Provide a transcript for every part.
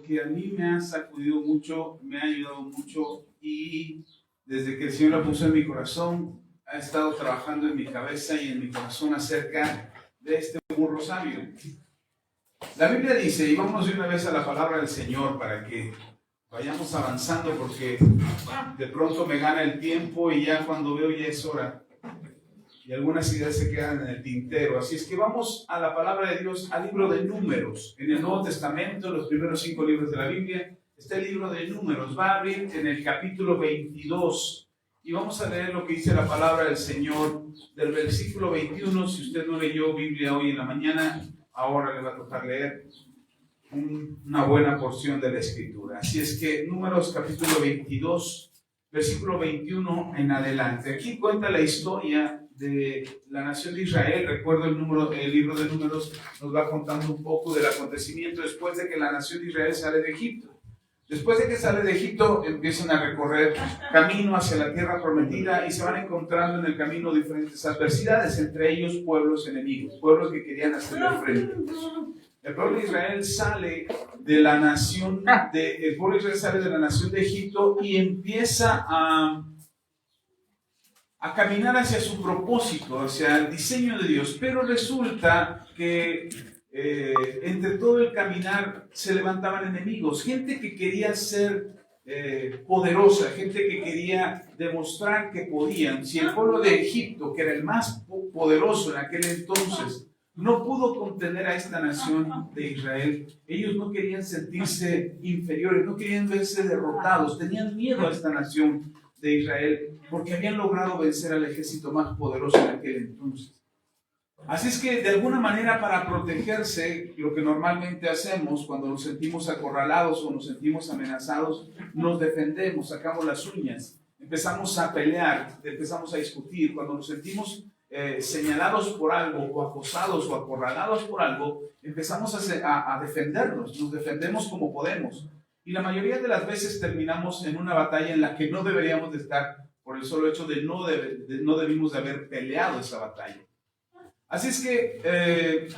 que a mí me ha sacudido mucho, me ha ayudado mucho y desde que el Señor la puso en mi corazón, ha estado trabajando en mi cabeza y en mi corazón acerca de este burro sabio. La Biblia dice, y vamos de una vez a la palabra del Señor para que vayamos avanzando, porque de pronto me gana el tiempo y ya cuando veo ya es hora y algunas ideas se quedan en el tintero. Así es que vamos a la palabra de Dios, al libro de Números. En el Nuevo Testamento, los primeros 5 libros de la Biblia, está el libro de Números. Va a abrir en el capítulo 22 y vamos a leer lo que dice la palabra del Señor del versículo 21. Si usted no leyó Biblia hoy en la mañana, ahora le va a tocar leer una buena porción de la Escritura. Así es que Números capítulo 22, versículo 21 en adelante. Aquí cuenta la historia de la nación de Israel. Recuerdo el libro de Números nos va contando un poco del acontecimiento después de que la nación de Israel sale de Egipto. Después de que sale de Egipto, empiezan a recorrer camino hacia la tierra prometida y se van encontrando en el camino diferentes adversidades, entre ellos pueblos enemigos, pueblos que querían hacerle frente. El pueblo de Israel sale de la nación de Egipto y empieza a caminar hacia su propósito, hacia el diseño de Dios, pero resulta que entre todo el caminar se levantaban enemigos, gente que quería ser poderosa, gente que quería demostrar que podían. Si el pueblo de Egipto, que era el más poderoso en aquel entonces, no pudo contener a esta nación de Israel, ellos no querían sentirse inferiores, no querían verse derrotados, tenían miedo a esta nación de Israel porque habían logrado vencer al ejército más poderoso en aquel entonces. Así es que de alguna manera, para protegerse, lo que normalmente hacemos cuando nos sentimos acorralados o nos sentimos amenazados, nos defendemos, sacamos las uñas, empezamos a pelear, empezamos a discutir. Cuando nos sentimos señalados por algo o acosados o acorralados por algo, empezamos a defendernos, nos defendemos como podemos. Y la mayoría de las veces terminamos en una batalla en la que no deberíamos de estar por el solo hecho de no debimos de haber peleado esa batalla. Así es que,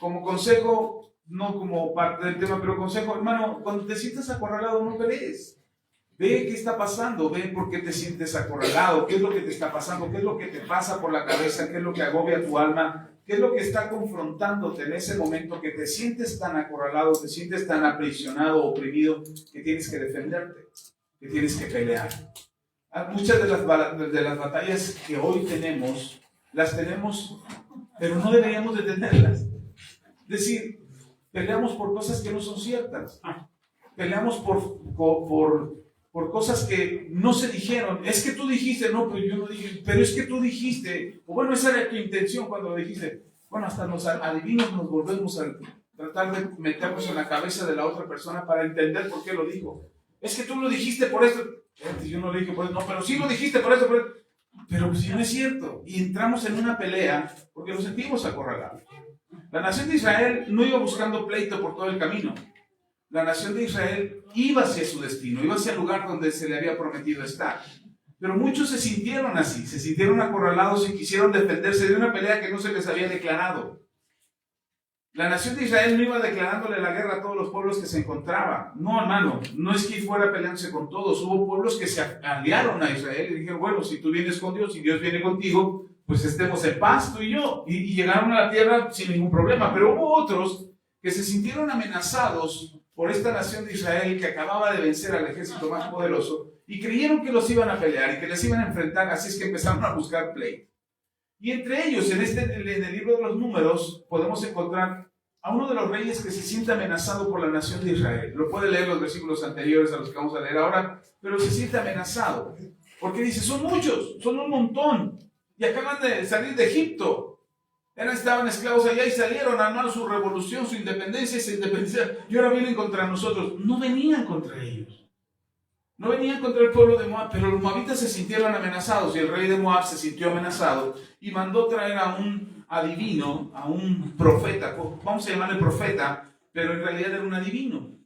como consejo, no como parte del tema, pero consejo, hermano, cuando te sientas acorralado, no pelees. Ve qué está pasando, ve por qué te sientes acorralado, qué es lo que te está pasando, qué es lo que te pasa por la cabeza, qué es lo que agobia tu alma, qué es lo que está confrontándote en ese momento que te sientes tan acorralado, te sientes tan aprisionado, oprimido, que tienes que defenderte, que tienes que pelear. Muchas de las batallas que hoy tenemos, las tenemos, pero no deberíamos de tenerlas. Es decir, peleamos por cosas que no son ciertas. Peleamos por cosas que no se dijeron. Es que tú dijiste, no, pero yo no dije, pero es que tú dijiste, o bueno, esa era tu intención cuando lo dijiste. Bueno, hasta los adivinos nos volvemos a tratar de meternos en la cabeza de la otra persona para entender por qué lo dijo. Es que tú lo dijiste por esto. Yo no lo dije por eso, no, pero sí lo dijiste por eso, pero si no es cierto. Y entramos en una pelea porque nos sentimos acorralados. La nación de Israel no iba buscando pleito por todo el camino. La nación de Israel iba hacia su destino, iba hacia el lugar donde se le había prometido estar. Pero muchos se sintieron así, se sintieron acorralados y quisieron defenderse de una pelea que no se les había declarado. La nación de Israel no iba declarándole la guerra a todos los pueblos que se encontraba. No, hermano, no es que fuera peleándose con todos. Hubo pueblos que se aliaron a Israel y dijeron, bueno, si tú vienes con Dios y Dios viene contigo, pues estemos en paz tú y yo. Y llegaron a la tierra sin ningún problema. Pero hubo otros que se sintieron amenazados por esta nación de Israel que acababa de vencer al ejército más poderoso y creyeron que los iban a pelear y que les iban a enfrentar, así es que empezaron a buscar pleito. Y entre ellos, en el libro de los Números, podemos encontrar a uno de los reyes que se siente amenazado por la nación de Israel. Lo puede leer los versículos anteriores a los que vamos a leer ahora, pero se siente amenazado. Porque dice, son muchos, son un montón, y acaban de salir de Egipto. Estaban esclavos allá y salieron a armar su revolución, su independencia, y ahora vienen contra nosotros. No venían contra ellos. No venían contra el pueblo de Moab, pero los moabitas se sintieron amenazados y el rey de Moab se sintió amenazado y mandó traer a un adivino, a un profeta, vamos a llamarle profeta, pero en realidad era un adivino.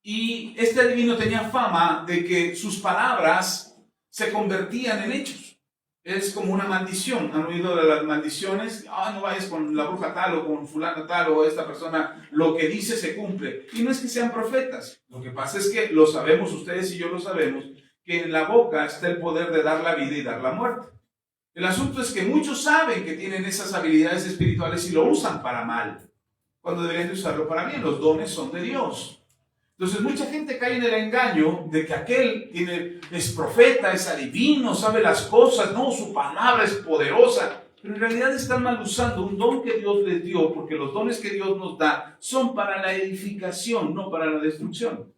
Y este adivino tenía fama de que sus palabras se convertían en hechos. Es como una maldición. ¿Han oído de las maldiciones? No vayas con la bruja tal o con fulano tal o esta persona. Lo que dice se cumple. Y no es que sean profetas. Lo que pasa es que lo sabemos, ustedes y yo lo sabemos, que en la boca está el poder de dar la vida y dar la muerte. El asunto es que muchos saben que tienen esas habilidades espirituales y lo usan para mal, cuando deberían de usarlo para bien. Los dones son de Dios. Entonces mucha gente cae en el engaño de que aquel es profeta, es adivino, sabe las cosas, no, su palabra es poderosa, pero en realidad están mal usando un don que Dios les dio, porque los dones que Dios nos da son para la edificación, no para la destrucción.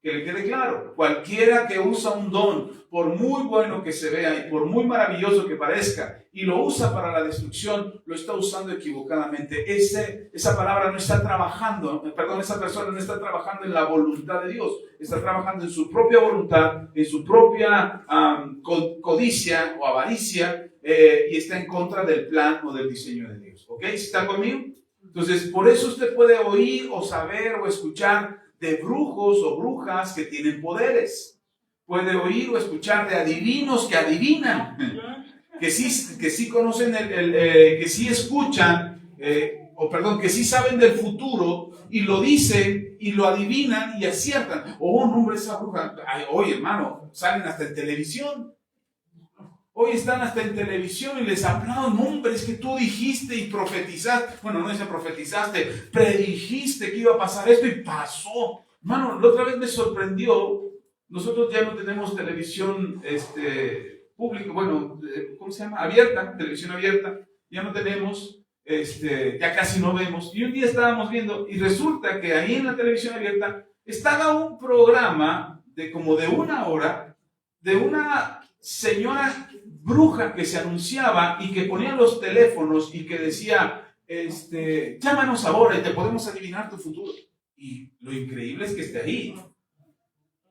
Que le quede claro, cualquiera que usa un don, por muy bueno que se vea y por muy maravilloso que parezca, y lo usa para la destrucción, lo está usando equivocadamente. Esa palabra no está trabajando, esa persona no está trabajando en la voluntad de Dios, está trabajando en su propia voluntad, en su propia codicia o avaricia, y está en contra del plan o del diseño de Dios. ¿Ok? ¿Están conmigo? Entonces, por eso usted puede oír o saber o escuchar de brujos o brujas que tienen poderes. Puede oír o escuchar de adivinos que adivinan, que sí conocen, que sí escuchan, que sí saben del futuro y lo dicen y lo adivinan y aciertan. Oh, no, hombre, esa bruja. Ay, oye, hermano, salen hasta en televisión. Hoy están hasta en televisión y les aplauden. Hombre, es que tú dijiste y profetizaste. Bueno, no dice profetizaste, predijiste que iba a pasar esto y pasó. Hermano, la otra vez me sorprendió. Nosotros ya no tenemos televisión pública, bueno, ¿cómo se llama? Abierta, televisión abierta. Ya no tenemos, ya casi no vemos. Y un día estábamos viendo y resulta que ahí en la televisión abierta estaba un programa de como de 1 hora de una señora bruja que se anunciaba y que ponía los teléfonos y que decía, llámanos ahora y te podemos adivinar tu futuro. Y lo increíble es que esté ahí,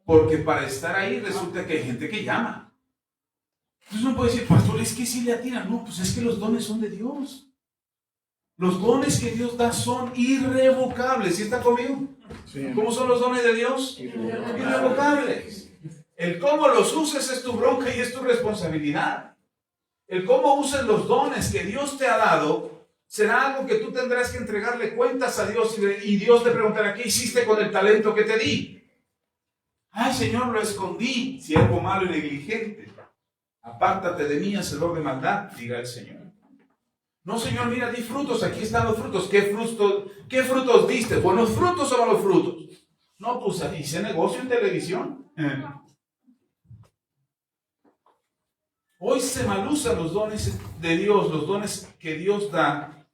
porque para estar ahí resulta que hay gente que llama. Entonces uno puede decir, pastor, es que sí le atinan. No, pues es que los dones son de Dios. Los dones que Dios da son irrevocables. ¿Sí está conmigo? Sí. ¿Cómo son los dones de Dios? Irrevocables. El cómo los uses es tu bronca y es tu responsabilidad. El cómo uses los dones que Dios te ha dado será algo que tú tendrás que entregarle cuentas a Dios y Dios te preguntará, ¿qué hiciste con el talento que te di? Ay, Señor, lo escondí, siervo malo y negligente. Apártate de mí, hacedor de maldad, dirá el Señor. No, Señor, mira, di frutos, aquí están los frutos. ¿Qué frutos diste? ¿Buenos frutos o malos frutos? No, pues hice negocio en televisión. Hoy se malusan los dones de Dios, los dones que Dios da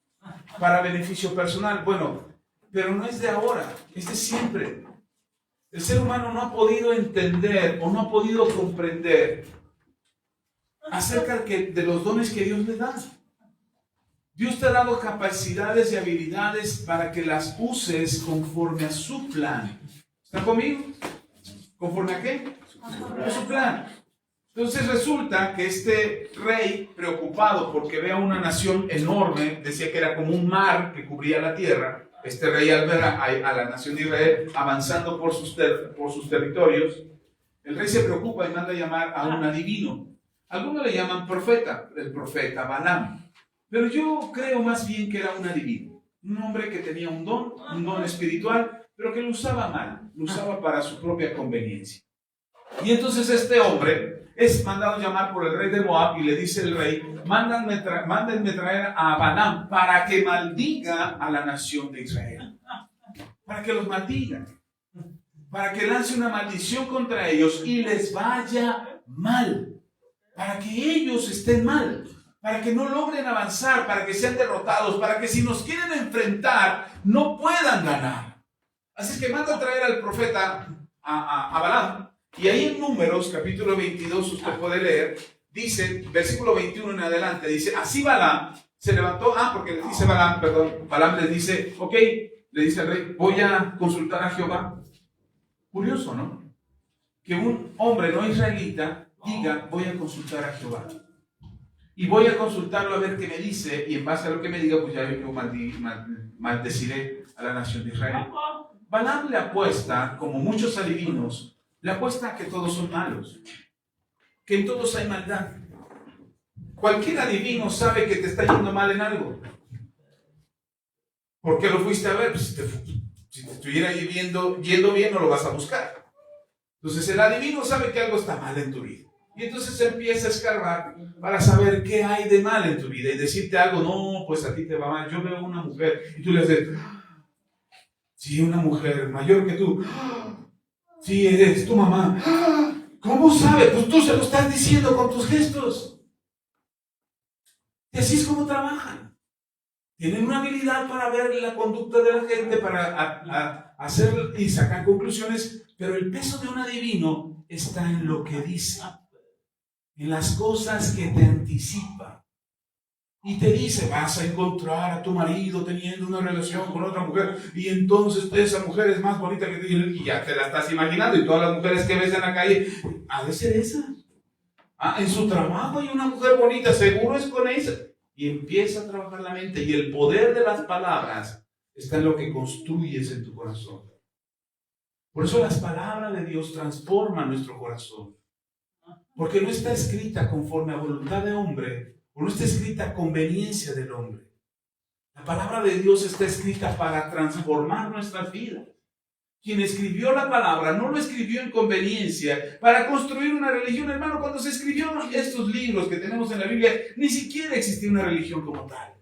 para beneficio personal. Bueno, pero no es de ahora, es de siempre. El ser humano no ha podido entender o no ha podido comprender acerca de los dones que Dios le da. Dios te ha dado capacidades y habilidades para que las uses conforme a su plan. ¿Está conmigo? ¿Conforme a qué? A su plan. Entonces resulta que este rey, preocupado porque ve a una nación enorme, decía que era como un mar que cubría la tierra, este rey al ver a la nación de Israel avanzando por sus territorios, el rey se preocupa y manda a llamar a un adivino. Algunos le llaman profeta, el profeta Balaam. Pero yo creo más bien que era un adivino, un hombre que tenía un don espiritual, pero que lo usaba mal, lo usaba para su propia conveniencia. Y entonces este hombre es mandado llamar por el rey de Moab y le dice el rey, mándenme traer a Balaam para que maldiga a la nación de Israel. Para que los maldiga. Para que lance una maldición contra ellos y les vaya mal. Para que ellos estén mal. Para que no logren avanzar, para que sean derrotados, para que si nos quieren enfrentar no puedan ganar. Así es que manda a traer al profeta a Balaam. Y ahí en Números, capítulo 22, usted puede leer, dice, versículo 21 en adelante, dice, así Balaam se levantó, porque le dice Balaam les dice, ok, le dice al rey, voy a consultar a Jehová. Curioso, ¿no? Que un hombre no israelita diga, voy a consultar a Jehová. Y voy a consultarlo a ver qué me dice, y en base a lo que me diga, pues ya yo maldeciré a la nación de Israel. Balaam le apuesta, como muchos adivinos, le apuesta a que todos son malos, que en todos hay maldad. Cualquier adivino sabe que te está yendo mal en algo. ¿Por qué lo fuiste a ver? Pues si te estuviera yendo bien, no lo vas a buscar. Entonces el adivino sabe que algo está mal en tu vida. Y entonces empieza a escarbar para saber qué hay de mal en tu vida y decirte algo. No, pues a ti te va mal. Yo veo una mujer y tú le dices, sí, una mujer mayor que tú. Sí, eres tu mamá. ¿Cómo sabe? Pues tú se lo estás diciendo con tus gestos. Y así es como trabajan. Tienen una habilidad para ver la conducta de la gente, para hacer y sacar conclusiones, pero el peso de un adivino está en lo que dice, en las cosas que te anticipa. Y te dice, vas a encontrar a tu marido teniendo una relación con otra mujer, y entonces esa mujer es más bonita que tú, y ya te la estás imaginando, y todas las mujeres que ves en la calle, ha de ser esa. En su trabajo hay una mujer bonita, seguro es con esa. Y empieza a trabajar la mente, y el poder de las palabras está en lo que construyes en tu corazón. Por eso las palabras de Dios transforman nuestro corazón, porque no está escrita conforme a voluntad de hombre, o no está escrita a conveniencia del hombre. La palabra de Dios está escrita para transformar nuestras vidas. Quien escribió la palabra no lo escribió en conveniencia para construir una religión. Hermano, cuando se escribió estos libros que tenemos en la Biblia, ni siquiera existía una religión como tal.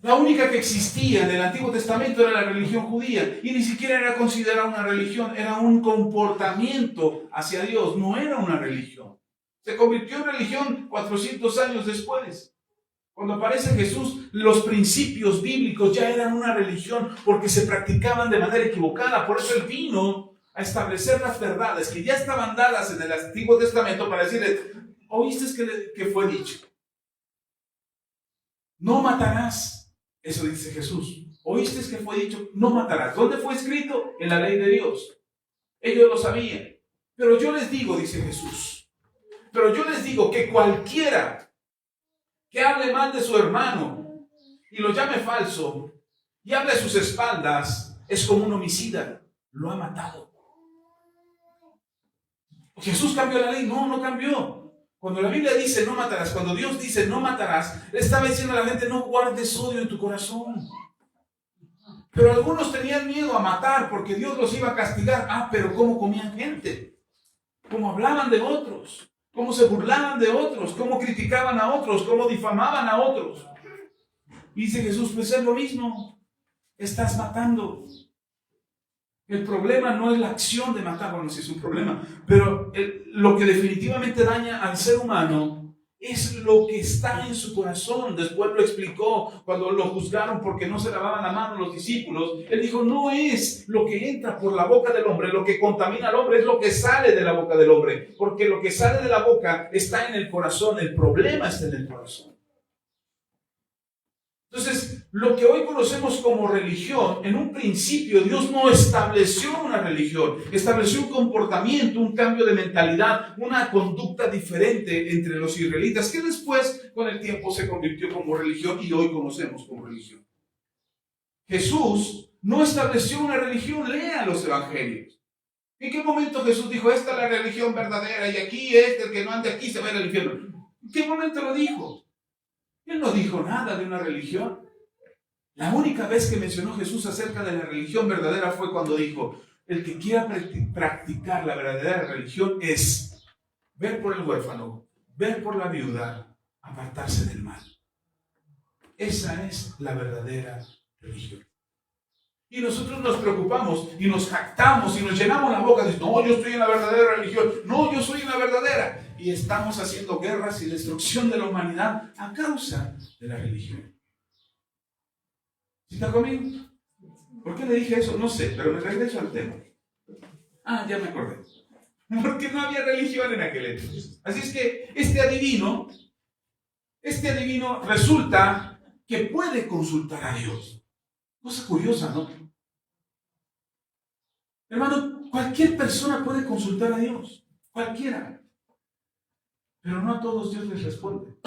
La única que existía en el Antiguo Testamento era la religión judía, y ni siquiera era considerada una religión, era un comportamiento hacia Dios, no era una religión. Se convirtió en religión 400 años después. Cuando aparece Jesús, los principios bíblicos ya eran una religión porque se practicaban de manera equivocada. Por eso Él vino a establecer las verdades que ya estaban dadas en el Antiguo Testamento para decirles, ¿oíste que fue dicho? No matarás. Eso dice Jesús. ¿Oíste que fue dicho? No matarás. ¿Dónde fue escrito? En la ley de Dios. Ellos lo sabían. Pero yo les digo, dice Jesús, pero yo les digo que cualquiera que hable mal de su hermano y lo llame falso y hable a sus espaldas es como un homicida, lo ha matado. ¿Jesús cambió la ley? No, no cambió. Cuando la Biblia dice no matarás, cuando Dios dice no matarás, le estaba diciendo a la gente no guardes odio en tu corazón. Pero algunos tenían miedo a matar porque Dios los iba a castigar. Pero ¿cómo comían gente? ¿Cómo hablaban de otros? ¿Cómo se burlaban de otros? ¿Cómo criticaban a otros? ¿Cómo difamaban a otros? Y dice Jesús, pues es lo mismo. Estás matando. El problema no es la acción de matar, bueno, sí es un problema, pero lo que definitivamente daña al ser humano es lo que está en su corazón. Después lo explicó cuando lo juzgaron porque no se lavaban la mano los discípulos. Él dijo, no es lo que entra por la boca del hombre, lo que contamina al hombre es lo que sale de la boca del hombre, porque lo que sale de la boca está en el corazón, el problema está en el corazón. Entonces, lo que hoy conocemos como religión, en un principio Dios no estableció una religión, estableció un comportamiento, un cambio de mentalidad, una conducta diferente entre los israelitas, que después con el tiempo se convirtió como religión y hoy conocemos como religión. Jesús no estableció una religión, lea los evangelios. ¿En qué momento Jesús dijo, esta es la religión verdadera y aquí el que no ande aquí se va al infierno? ¿En qué momento lo dijo? Él no dijo nada de una religión. La única vez que mencionó Jesús acerca de la religión verdadera fue cuando dijo, el que quiera practicar la verdadera religión es ver por el huérfano, ver por la viuda, apartarse del mal. Esa es la verdadera religión. Y nosotros nos preocupamos y nos jactamos y nos llenamos la boca de no, yo estoy en la verdadera religión, no, yo soy en la verdadera. Y estamos haciendo guerras y destrucción de la humanidad a causa de la religión. ¿Sí está conmigo? ¿Por qué le dije eso? No sé, pero me regreso al tema. Ya me acordé. Porque no había religión en aquel entonces. Así es que este adivino resulta que puede consultar a Dios. Cosa curiosa, ¿no? Hermano, cualquier persona puede consultar a Dios. Cualquiera. Pero no a todos Dios les responde.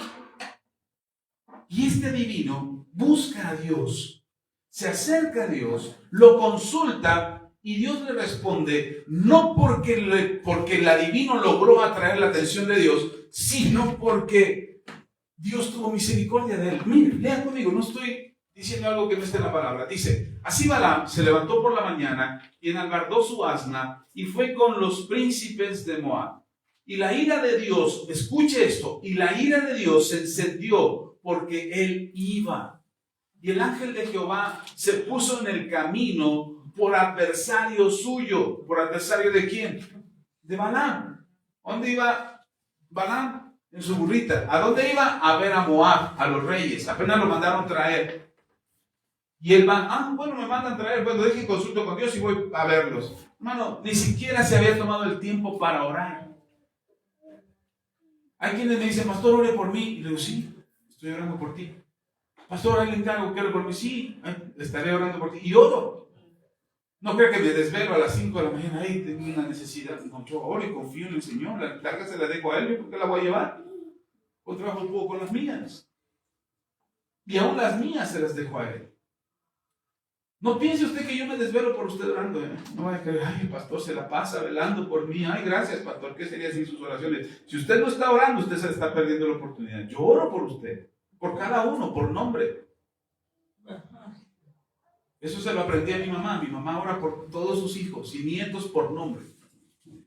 Y este adivino busca a Dios, se acerca a Dios, lo consulta y Dios le responde, no porque el adivino logró atraer la atención de Dios, sino porque Dios tuvo misericordia de él. Mire, lea conmigo, no estoy diciendo algo que no esté en la palabra. Dice, así Balaam se levantó por la mañana y enalbardó su asna y fue con los príncipes de Moab. Y la ira de Dios, escuche esto, y la ira de Dios se encendió porque él iba. Y el ángel de Jehová se puso en el camino por adversario suyo. ¿Por adversario de quién? De Balaam. ¿Dónde iba Balaam? En su burrita. ¿A dónde iba? A ver a Moab, a los reyes. Apenas lo mandaron traer. Y él va, bueno, me mandan traer, bueno, dejen consulto con Dios y voy a verlos. Hermano, ni siquiera se había tomado el tiempo para orar. Hay quienes me dicen, pastor, ore por mí. Y le digo, sí, estoy orando por ti. Pastor, ahí le encargo que ore por mí. Sí, estaré orando por ti. Y oro. No creo que me desvelo a las 5 de la mañana. Ahí tengo una necesidad. No, yo oro y confío en el Señor. La carga se la dejo a Él. ¿Por qué la voy a llevar? O trabajo un poco con las mías. Y aún las mías se las dejo a Él. No piense usted que yo me desvelo por usted orando. No vaya a creer, ay, el pastor se la pasa velando por mí. Ay, gracias, pastor. ¿Qué sería sin sus oraciones? Si usted no está orando, usted se está perdiendo la oportunidad. Yo oro por usted. Por cada uno, por nombre. Eso se lo aprendí a mi mamá. Mi mamá ora por todos sus hijos y nietos por nombre.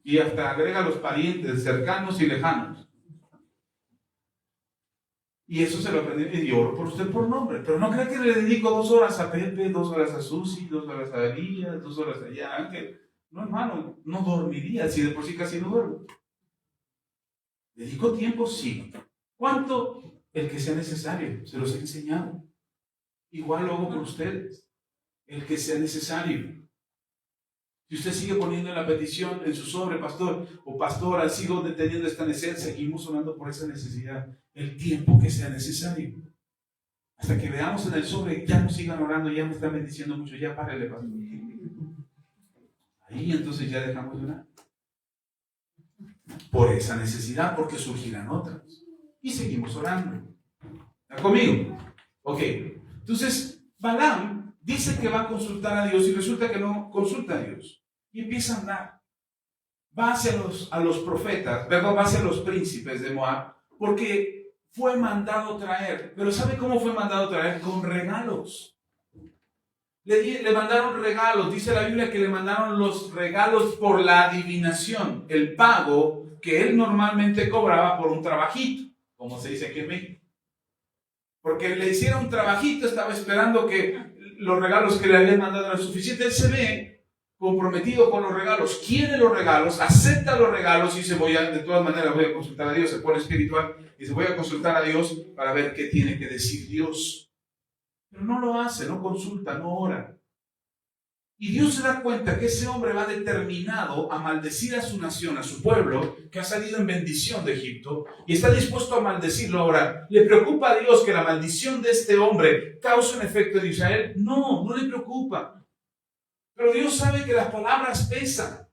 Y hasta agrega a los parientes cercanos y lejanos. Y eso se lo aprendí. Y oro por usted por nombre. Pero no crea que le dedico 2 horas a Pepe, 2 horas a Susi, 2 horas a Elías, 2 horas allá. Ángel. No, hermano, no dormiría si de por sí casi no duermo. ¿Dedico tiempo? Sí. ¿Cuánto? El que sea necesario. Se los he enseñado. Igual lo hago por ustedes. El que sea necesario. Si usted sigue poniendo la petición en su sobre, pastor o pastora, sigo deteniendo esta necesidad, seguimos orando por esa necesidad, el tiempo que sea necesario. Hasta que veamos en el sobre, ya no sigan orando, ya me están bendiciendo mucho, ya párele, pastor. Ahí entonces ya dejamos de orar. Por esa necesidad, porque surgirán otras. Y seguimos orando. ¿Está conmigo? Ok. Entonces, Balaam dice que va a consultar a Dios y resulta que no consulta a Dios. Y empieza a andar. Va hacia los profetas, perdón, va hacia los príncipes de Moab, porque fue mandado traer. Pero ¿sabe cómo fue mandado traer? Con regalos. Le mandaron regalos. Dice la Biblia que le mandaron los regalos por la adivinación, el pago que él normalmente cobraba por un trabajito, como se dice aquí en México. Porque le hicieron un trabajito, estaba esperando que los regalos que le habían mandado eran suficientes. Él se ve comprometido con los regalos, quiere los regalos, acepta los regalos y dice, de todas maneras voy a consultar a Dios, se pone espiritual y dice, voy a consultar a Dios para ver qué tiene que decir Dios. Pero no lo hace, no consulta, no ora. Y Dios se da cuenta que ese hombre va determinado a maldecir a su nación, a su pueblo, que ha salido en bendición de Egipto, y está dispuesto a maldecirlo ahora. ¿Le preocupa a Dios que la maldición de este hombre cause un efecto en Israel? No, no le preocupa. Pero Dios sabe que las palabras pesan.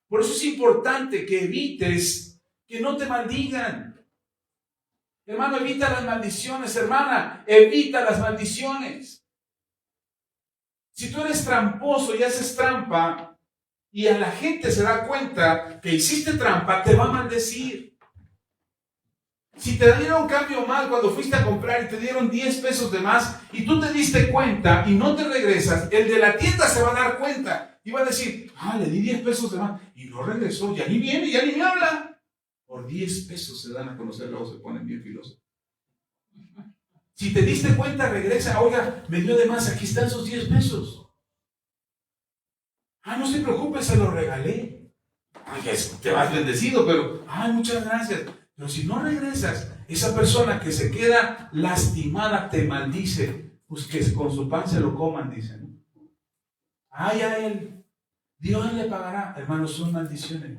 Por eso es importante que evites que no te maldigan. Hermano, evita las maldiciones. Hermana, evita las maldiciones. Si tú eres tramposo y haces trampa y a la gente se da cuenta que hiciste trampa, te va a maldecir. Si te dieron cambio mal cuando fuiste a comprar y te dieron 10 pesos de más y tú te diste cuenta y no te regresas, el de la tienda se va a dar cuenta y va a decir, le di 10 pesos de más y no regresó, ya ni viene, ya ni me habla. Por 10 pesos se dan a conocer, luego se ponen bien filosos. Si te diste cuenta, regresa, oiga, me dio de más, aquí están esos 10 pesos. No se preocupe, se los regalé. Te vas bendecido, pero, muchas gracias. Pero si no regresas, esa persona que se queda lastimada te maldice, pues que con su pan se lo coman, dicen. A él, Dios le pagará. Hermanos, son maldiciones.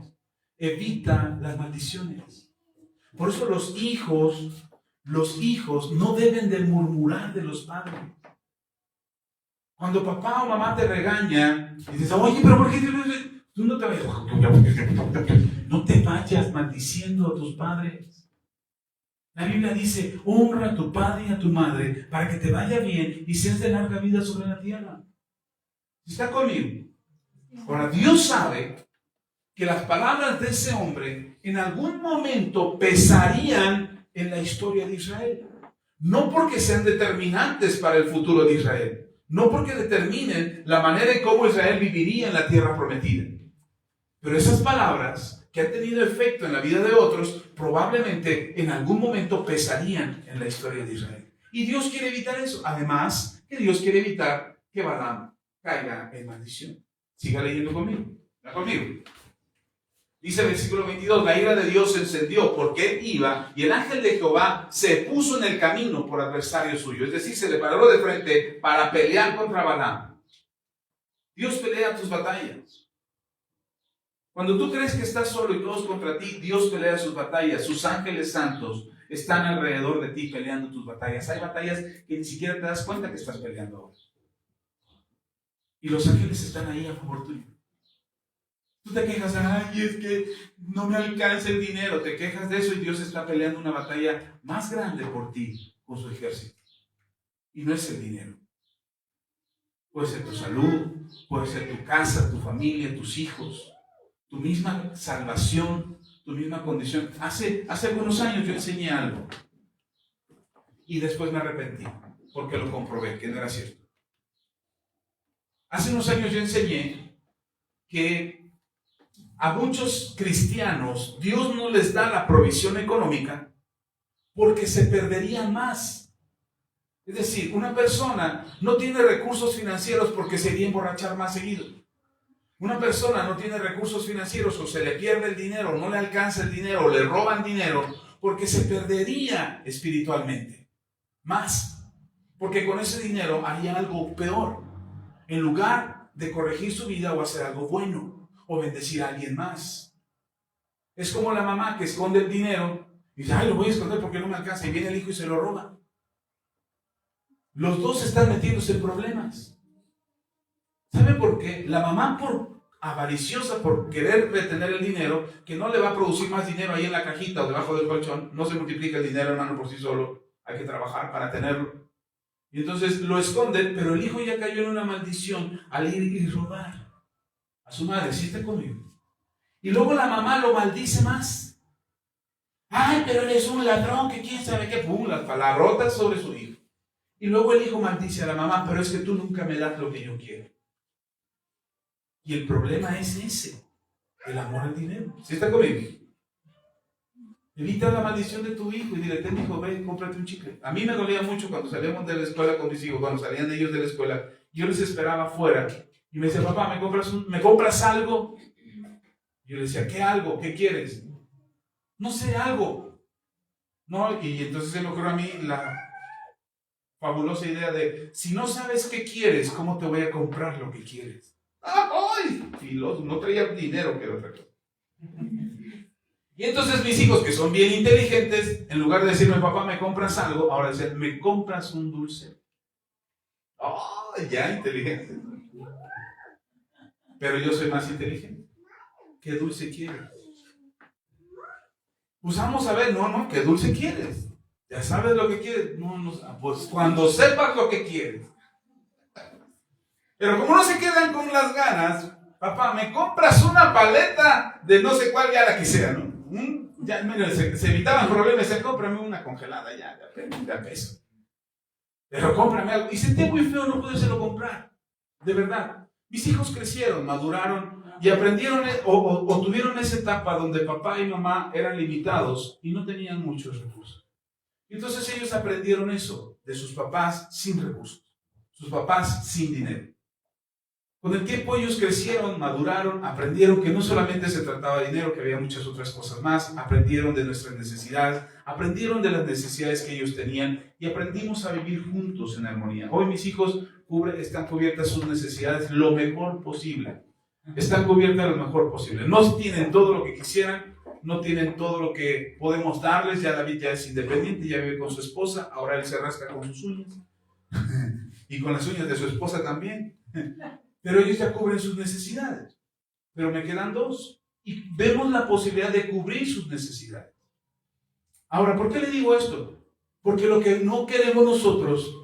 Evita las maldiciones. Por eso los hijos no deben de murmurar de los padres. Cuando papá o mamá te regaña y dices, oye, pero ¿por qué tú no te vayas? No te vayas maldiciendo a tus padres. La Biblia dice, honra a tu padre y a tu madre para que te vaya bien y seas de larga vida sobre la tierra. ¿Está conmigo? Ahora, Dios sabe que las palabras de ese hombre en algún momento pesarían en la historia de Israel. No porque sean determinantes para el futuro de Israel, no porque determinen la manera en cómo Israel viviría en la tierra prometida. Pero esas palabras que han tenido efecto en la vida de otros, probablemente en algún momento pesarían en la historia de Israel. Y Dios quiere evitar eso. Además, que Dios quiere evitar que Balaam caiga en maldición. Siga leyendo conmigo. ¿Está conmigo? Dice el versículo 22, la ira de Dios se encendió porque iba y el ángel de Jehová se puso en el camino por adversario suyo. Es decir, se le paró de frente para pelear contra Balaam. Dios pelea tus batallas. Cuando tú crees que estás solo y todos contra ti, Dios pelea sus batallas. Sus ángeles santos están alrededor de ti peleando tus batallas. Hay batallas que ni siquiera te das cuenta que estás peleando ahora. Y los ángeles están ahí a favor tuyo. Tú te quejas, ay, es que no me alcanza el dinero. Te quejas de eso y Dios está peleando una batalla más grande por ti con su ejército. Y no es el dinero. Puede ser tu salud, puede ser tu casa, tu familia, tus hijos, tu misma salvación, tu misma condición. Hace algunos años yo enseñé algo y después me arrepentí porque lo comprobé que no era cierto. Hace unos años yo enseñé que a muchos cristianos Dios no les da la provisión económica porque se perderían más. Es decir, una persona no tiene recursos financieros porque se iría a emborrachar más seguido. Una persona no tiene recursos financieros o se le pierde el dinero, no le alcanza el dinero, o le roban dinero porque se perdería espiritualmente más. Porque con ese dinero haría algo peor. En lugar de corregir su vida o hacer algo bueno o bendecir a alguien más. Es como la mamá que esconde el dinero y dice, ay, lo voy a esconder porque no me alcanza. Y viene el hijo y se lo roba. Los dos están metiéndose en problemas. ¿Sabe por qué? La mamá por avariciosa, por querer retener el dinero, que no le va a producir más dinero ahí en la cajita o debajo del colchón. No se multiplica el dinero, hermano, por sí solo. Hay que trabajar para tenerlo. Y entonces lo esconden, pero el hijo ya cayó en una maldición al ir y robar a su madre. ¿Sí está conmigo? Y luego la mamá lo maldice más. Ay, pero eres un ladrón, que quién sabe qué. Pum, las palabrotas sobre su hijo. Y luego el hijo maldice a la mamá, pero es que tú nunca me das lo que yo quiero. Y el problema es ese, el amor al dinero. ¿Sí está conmigo? Evita la maldición de tu hijo y dile, ten hijo, ven, cómprate un chicle. A mí me dolía mucho cuando salíamos de la escuela con mis hijos, cuando salían de ellos de la escuela, yo les esperaba afuera y me decía, papá, ¿me compras algo? Yo le decía, ¿qué algo? ¿Qué quieres? No sé, algo. No, y entonces se me ocurrió a mí la fabulosa idea de, si no sabes qué quieres, ¿cómo te voy a comprar lo que quieres? ¡Ay! Filoso, no traía dinero que era otra cosa. Y entonces mis hijos, que son bien inteligentes, en lugar de decirme, papá, ¿me compras algo? Ahora dicen, ¿me compras un dulce? ¡Oh! Ya inteligente. Pero yo soy más inteligente. ¿Qué dulce quieres? Pues vamos a ver, no, ¿qué dulce quieres? ¿Ya sabes lo que quieres? No, pues cuando sepas lo que quieres. Pero como no se quedan con las ganas, papá, ¿me compras una paleta de no sé cuál, ya la que sea, ¿no? Ya, mira, se evitaban problemas, cómprame una congelada, ya peso. Pero cómprame algo. Y sentí muy feo no podérselo comprar. De verdad. Mis hijos crecieron, maduraron y aprendieron o tuvieron esa etapa donde papá y mamá eran limitados y no tenían muchos recursos. Entonces ellos aprendieron eso de sus papás sin recursos, sus papás sin dinero. Con el tiempo ellos crecieron, maduraron, aprendieron que no solamente se trataba de dinero, que había muchas otras cosas más, aprendieron de nuestras necesidades, aprendieron de las necesidades que ellos tenían y aprendimos a vivir juntos en armonía. Hoy mis hijos están cubiertas sus necesidades lo mejor posible. Están cubiertas lo mejor posible. No tienen todo lo que quisieran, no tienen todo lo que podemos darles. Ya David ya es independiente, ya vive con su esposa, ahora él se rasca con sus uñas y con las uñas de su esposa también. Pero ellos ya cubren sus necesidades. Pero me quedan dos. Y vemos la posibilidad de cubrir sus necesidades. Ahora, ¿por qué le digo esto? Porque lo que no queremos nosotros,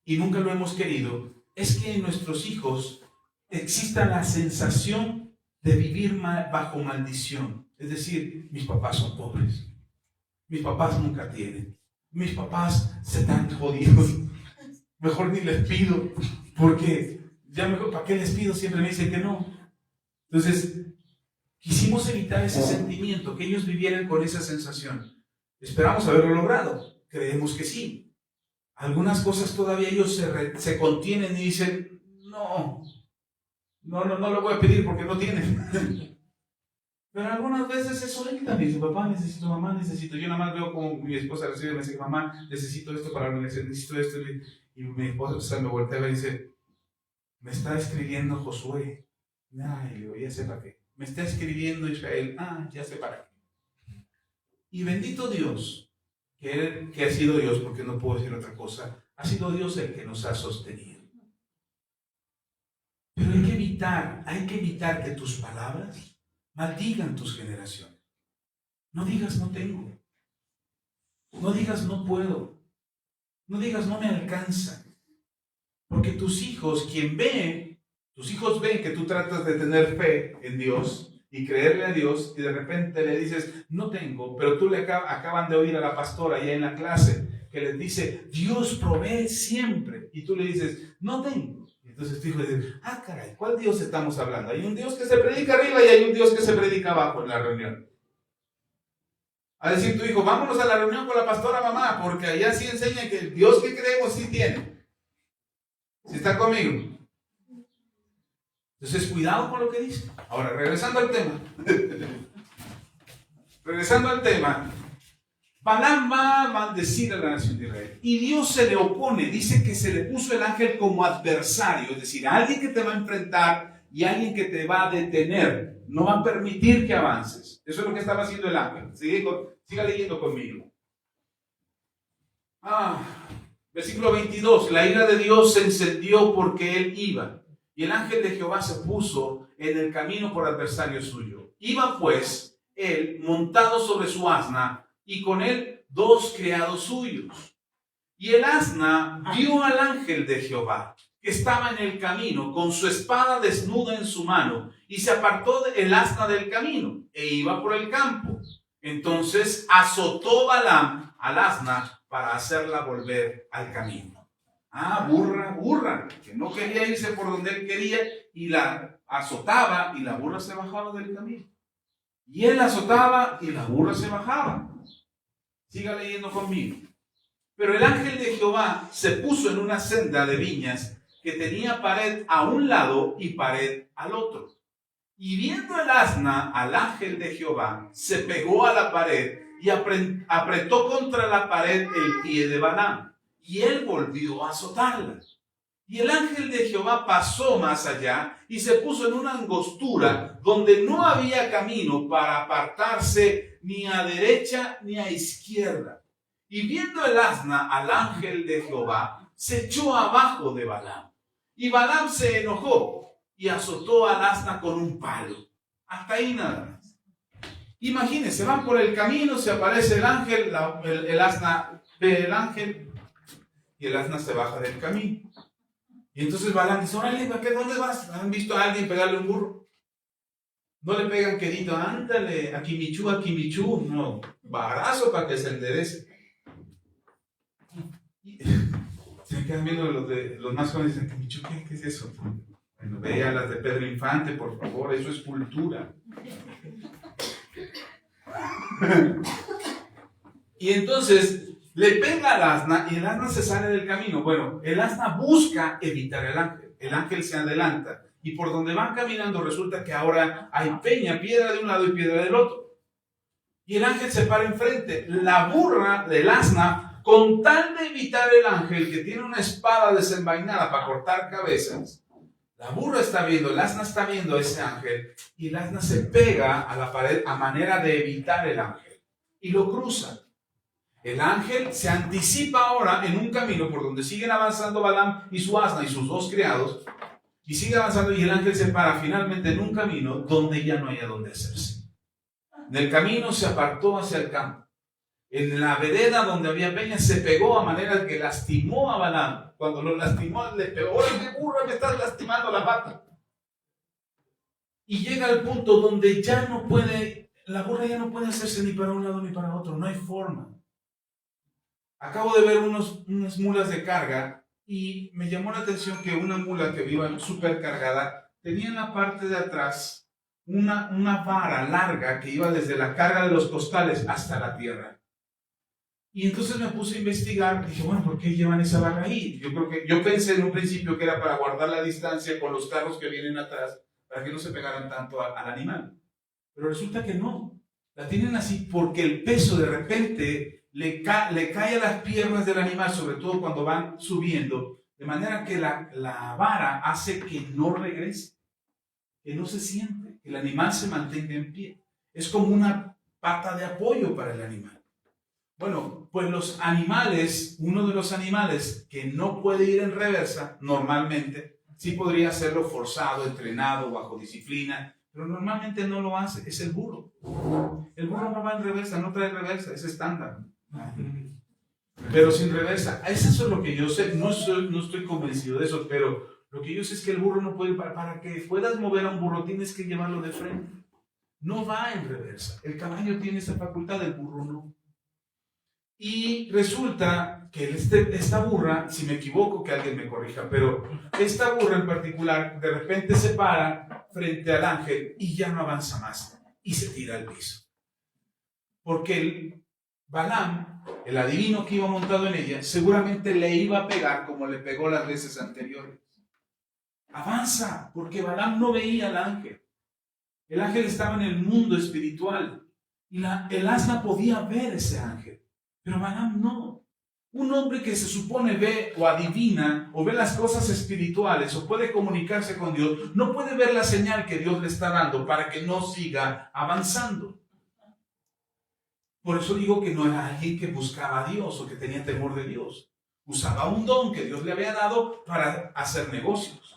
y nunca lo hemos querido, es que en nuestros hijos exista la sensación de vivir bajo maldición. Es decir, mis papás son pobres. Mis papás nunca tienen. Mis papás se están jodidos. Mejor ni les pido, porque ya mejor, ¿para qué les pido? Siempre me dicen que no. Entonces, quisimos evitar ese sentimiento, que ellos vivieran con esa sensación. Esperamos haberlo logrado. Creemos que sí. Algunas cosas todavía ellos se contienen y dicen, no lo voy a pedir porque no tienen. Pero algunas veces es solita, me dice, papá, necesito, mamá, necesito. Yo nada más veo como mi esposa recibe, me dice, mamá, necesito esto para la universidad, necesito esto. Y mi esposa me voltea y dice, me está escribiendo Josué. Ay, le digo, ya sé para qué. Me está escribiendo Israel. Ya sé para qué. Y bendito Dios, que ha sido Dios, porque no puedo decir otra cosa, ha sido Dios el que nos ha sostenido. Pero hay que evitar que tus palabras maldigan tus generaciones. No digas no tengo. No digas no puedo. No digas no me alcanza. Porque tus hijos ven que tú tratas de tener fe en Dios y creerle a Dios y de repente le dices no tengo, pero tú acaban de oír a la pastora allá en la clase que les dice Dios provee siempre y tú le dices no tengo. Entonces tu hijo dice, caray, ¿cuál Dios estamos hablando? Hay un Dios que se predica arriba y hay un Dios que se predica abajo en la reunión. A decir tu hijo, vámonos a la reunión con la pastora mamá, porque allá sí enseña que el Dios que creemos sí tiene. ¿Sí está conmigo? Entonces cuidado con lo que dice. Ahora, regresando al tema. Balaam va a maldecir a la nación de Israel y Dios se le opone, dice que se le puso el ángel como adversario, es decir, alguien que te va a enfrentar y alguien que te va a detener, no va a permitir que avances. Eso es lo que estaba haciendo el ángel. Siga leyendo conmigo. Versículo 22, la ira de Dios se encendió porque él iba y el ángel de Jehová se puso en el camino por adversario suyo. Iba pues él montado sobre su asna y con él 2 criados suyos. Y el asna vio al ángel de Jehová, que estaba en el camino, con su espada desnuda en su mano, y se apartó el asna del camino, e iba por el campo. Entonces azotó Balaam al asna para hacerla volver al camino. Burra, que no quería irse por donde él quería, y la azotaba, y la burra se bajaba del camino. Y él azotaba, y la burra se bajaba. Siga leyendo conmigo. Pero el ángel de Jehová se puso en una senda de viñas que tenía pared a un lado y pared al otro. Y viendo el asna al ángel de Jehová, se pegó a la pared y apretó contra la pared el pie de Balaam. Y él volvió a azotarla. Y el ángel de Jehová pasó más allá y se puso en una angostura donde no había camino para apartarse ni a derecha ni a izquierda. Y viendo el asna al ángel de Jehová, se echó abajo de Balaam. Y Balaam se enojó y azotó al asna con un palo. Hasta ahí nada más. Imagínense, van por el camino, se aparece el ángel, el asna ve el ángel y el asna se baja del camino. Y entonces Balaam dice, órale, ¿dónde vas? ¿Han visto a alguien pegarle un burro? No le pegan quedito, ándale, a Kimichú, no, barazo para que se enderece. Se quedan viendo los más jóvenes y dicen, Kimichú, ¿qué es eso? Bueno, vean las de Pedro Infante, por favor, eso es cultura. Y entonces le pega al asna y el asna se sale del camino. Bueno, el asna busca evitar al ángel. El ángel se adelanta y por donde van caminando resulta que ahora hay peña, piedra de un lado y piedra del otro. Y el ángel se para enfrente. La burra del asna, con tal de evitar el ángel que tiene una espada desenvainada para cortar cabezas, la burra está viendo, el asna está viendo a ese ángel y el asna se pega a la pared a manera de evitar el ángel y lo cruza. El ángel se anticipa ahora en un camino por donde siguen avanzando Balaam y su asna y sus 2 criados, y sigue avanzando y el ángel se para finalmente en un camino donde ya no hay a dónde hacerse. En el camino se apartó hacia el campo. En la vereda donde había peña se pegó a manera que lastimó a Balaam. Cuando lo lastimó le pegó, ¡oye, burra, me estás lastimando la pata! Y llega al punto donde ya no puede la burra ya no puede hacerse ni para un lado ni para otro, no hay forma. Acabo de ver unas mulas de carga y me llamó la atención que una mula que iba súper cargada tenía en la parte de atrás una vara larga que iba desde la carga de los costales hasta la tierra. Y entonces me puse a investigar, dije, bueno, ¿por qué llevan esa vara ahí? Yo pensé en un principio que era para guardar la distancia con los carros que vienen atrás, para que no se pegaran tanto al animal. Pero resulta que no. La tienen así porque el peso de repente le cae a las piernas del animal, sobre todo cuando van subiendo, de manera que la vara hace que no regrese, que no se siente, que el animal se mantenga en pie. Es como una pata de apoyo para el animal. Bueno, pues los animales, uno de los animales que no puede ir en reversa, normalmente, sí podría hacerlo forzado, entrenado, bajo disciplina, pero normalmente no lo hace, es el burro. El burro no va en reversa, no trae reversa, es estándar. Pero sin reversa, eso es lo que yo sé, no estoy convencido de eso, pero lo que yo sé es que el burro no puede, para que puedas mover a un burro tienes que llevarlo de frente. No va en reversa, el caballo tiene esa facultad, el burro no. Y resulta que esta burra, si me equivoco que alguien me corrija, pero esta burra en particular de repente se para frente al ángel y ya no avanza más y se tira al piso. Porque el Balaam, el adivino que iba montado en ella, seguramente le iba a pegar como le pegó las veces anteriores. Avanza, porque Balaam no veía al ángel. El ángel estaba en el mundo espiritual y el asna podía ver ese ángel. Pero Balaam no. Un hombre que se supone ve o adivina o ve las cosas espirituales o puede comunicarse con Dios, no puede ver la señal que Dios le está dando para que no siga avanzando. Por eso digo que no era alguien que buscaba a Dios o que tenía temor de Dios. Usaba un don que Dios le había dado para hacer negocios.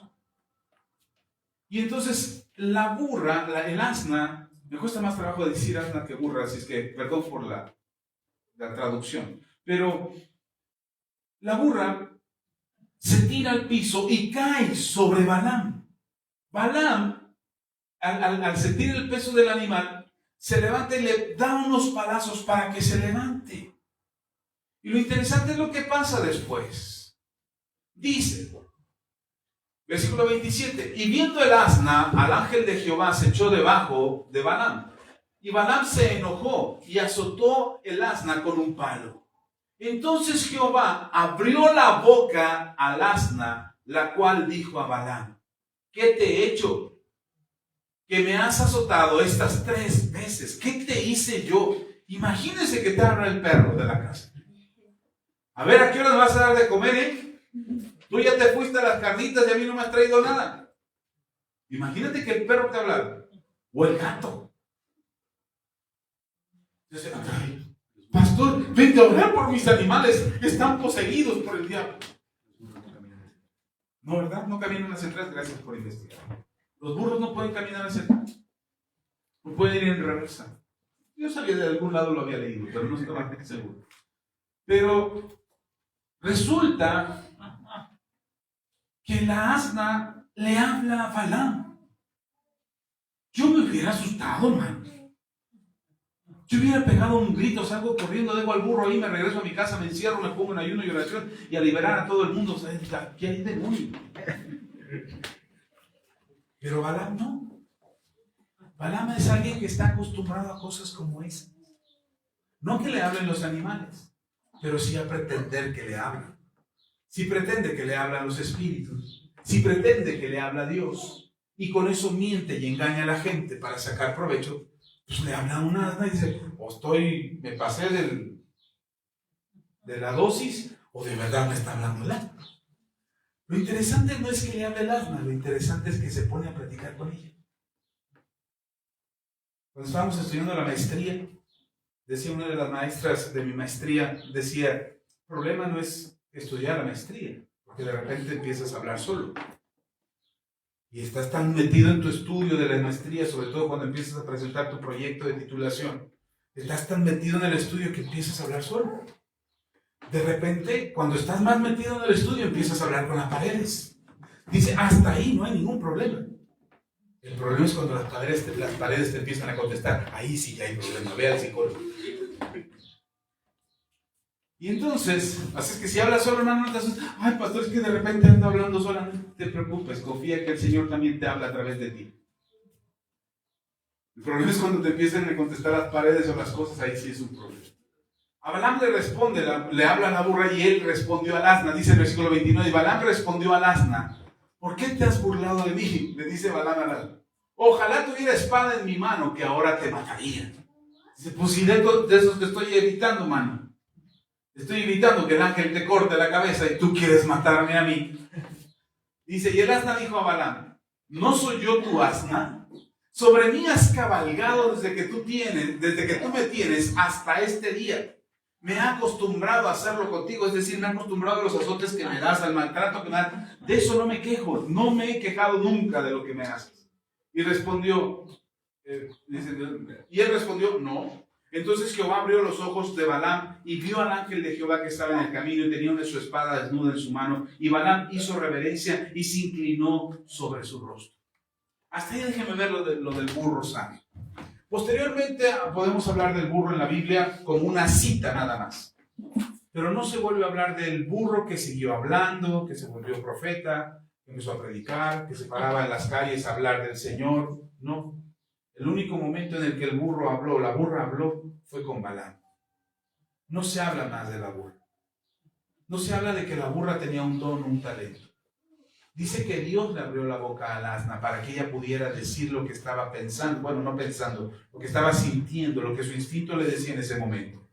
Y entonces la burra, el asna, me cuesta más trabajo decir asna que burra, así es que perdón por la traducción, pero la burra se tira al piso y cae sobre Balaam. Balaam, al sentir el peso del animal, se levanta y le da unos palazos para que se levante. Y lo interesante es lo que pasa después. Dice, versículo 27, y viendo el asna, al ángel de Jehová se echó debajo de Balaam. Y Balaam se enojó y azotó el asna con un palo. Entonces Jehová abrió la boca al asna, la cual dijo a Balaam, ¿qué te he hecho? Que me has azotado estas 3 veces. ¿Qué te hice yo? Imagínense que te abra el perro de la casa. A ver, ¿a qué hora me vas a dar de comer, Tú ya te fuiste a las carnitas y a mí no me has traído nada. Imagínate que el perro te hablara. O el gato. Pastor, vente a orar por mis animales, están poseídos por el diablo. No, ¿verdad? No caminan hacia atrás, gracias por investigar. Los burros no pueden caminar hacia atrás. No pueden ir en reversa. Yo sabía de algún lado, lo había leído, pero no estaba seguro. Pero resulta que la asna le habla a Balaam. Yo me hubiera asustado, man. Yo hubiera pegado un grito, salgo corriendo, dejo al burro ahí, me regreso a mi casa, me encierro, me pongo en ayuno y oración y a liberar a todo el mundo. O sea, aquí hay demonio. Pero Balaam no. Balaam es alguien que está acostumbrado a cosas como esas. No que le hablen los animales, pero sí a pretender que le hablan. Si pretende que le hablan los espíritus, si pretende que le habla Dios, y con eso miente y engaña a la gente para sacar provecho, pues le habla a una asna y dice, me pasé de la dosis, o de verdad me está hablando el asna. Lo interesante no es que le hable el asna, lo interesante es que se pone a platicar con ella. Cuando estábamos estudiando la maestría, decía una de las maestras de mi maestría, decía, el problema no es estudiar la maestría, porque de repente empiezas a hablar solo. Y estás tan metido en tu estudio de la maestría, sobre todo cuando empiezas a presentar tu proyecto de titulación, estás tan metido en el estudio que empiezas a hablar solo. De repente, cuando estás más metido en el estudio, empiezas a hablar con las paredes. Dice, hasta ahí no hay ningún problema. El problema es cuando las paredes te empiezan a contestar. Ahí sí ya hay problema. Ve al psicólogo. Y entonces, así es que si hablas solo, hermano, no te asustes. Ay, pastor, es que de repente ando hablando sola. No te preocupes, confía que el Señor también te habla a través de ti. El problema es cuando te empiezan a contestar las paredes o las cosas, ahí sí es un problema. A Balaam le responde, le habla a la burra y él respondió al asna. Dice el versículo 29, y Balaam respondió al asna: ¿por qué te has burlado de mí? Le dice Balaam al asna: ojalá tuviera espada en mi mano, que ahora te mataría. Dice: pues si de eso te estoy evitando, mano. Estoy evitando que el ángel te corte la cabeza y tú quieres matarme a mí. Dice, y el asna dijo a Balaam: ¿no soy yo tu asna? Sobre mí has cabalgado desde que tú me tienes hasta este día. Me he acostumbrado a hacerlo contigo, es decir, me he acostumbrado a los azotes que me das, al maltrato que me das. De eso no me quejo, no me he quejado nunca de lo que me haces. Y respondió, y él respondió: no. Entonces Jehová abrió los ojos de Balaam y vio al ángel de Jehová que estaba en el camino y tenía su espada desnuda en su mano. Y Balaam hizo reverencia y se inclinó sobre su rostro. Hasta ahí déjeme ver lo del burro sabio. Posteriormente podemos hablar del burro en la Biblia como una cita nada más. Pero no se vuelve a hablar del burro que siguió hablando, que se volvió profeta, que empezó a predicar, que se paraba en las calles a hablar del Señor. No. El único momento en el que el burro habló, la burra habló, fue con Balaam. No se habla más de la burra. No se habla de que la burra tenía un don, un talento. Dice que Dios le abrió la boca al asna para que ella pudiera decir lo que estaba pensando, bueno, no pensando, lo que estaba sintiendo, lo que su instinto le decía en ese momento.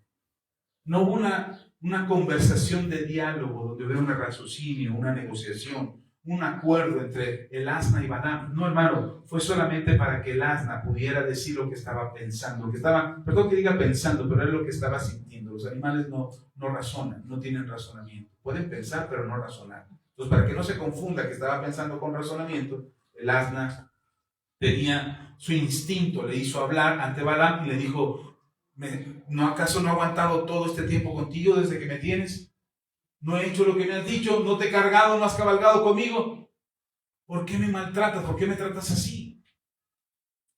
No hubo una conversación de diálogo donde hubiera un raciocinio, una negociación, un acuerdo entre el asna y Balaam. No, hermano, fue solamente para que el asna pudiera decir lo que estaba pensando, perdón que diga pensando, pero es lo que estaba sintiendo. Los animales no razonan, no tienen razonamiento. Pueden pensar, pero no razonar. Entonces, para que no se confunda que estaba pensando con razonamiento, el asna tenía su instinto, le hizo hablar ante Balaam y le dijo: ¿no acaso no he aguantado todo este tiempo contigo desde que me tienes? ¿No he hecho lo que me has dicho? ¿No te he cargado? ¿No has cabalgado conmigo? ¿Por qué me maltratas? ¿Por qué me tratas así?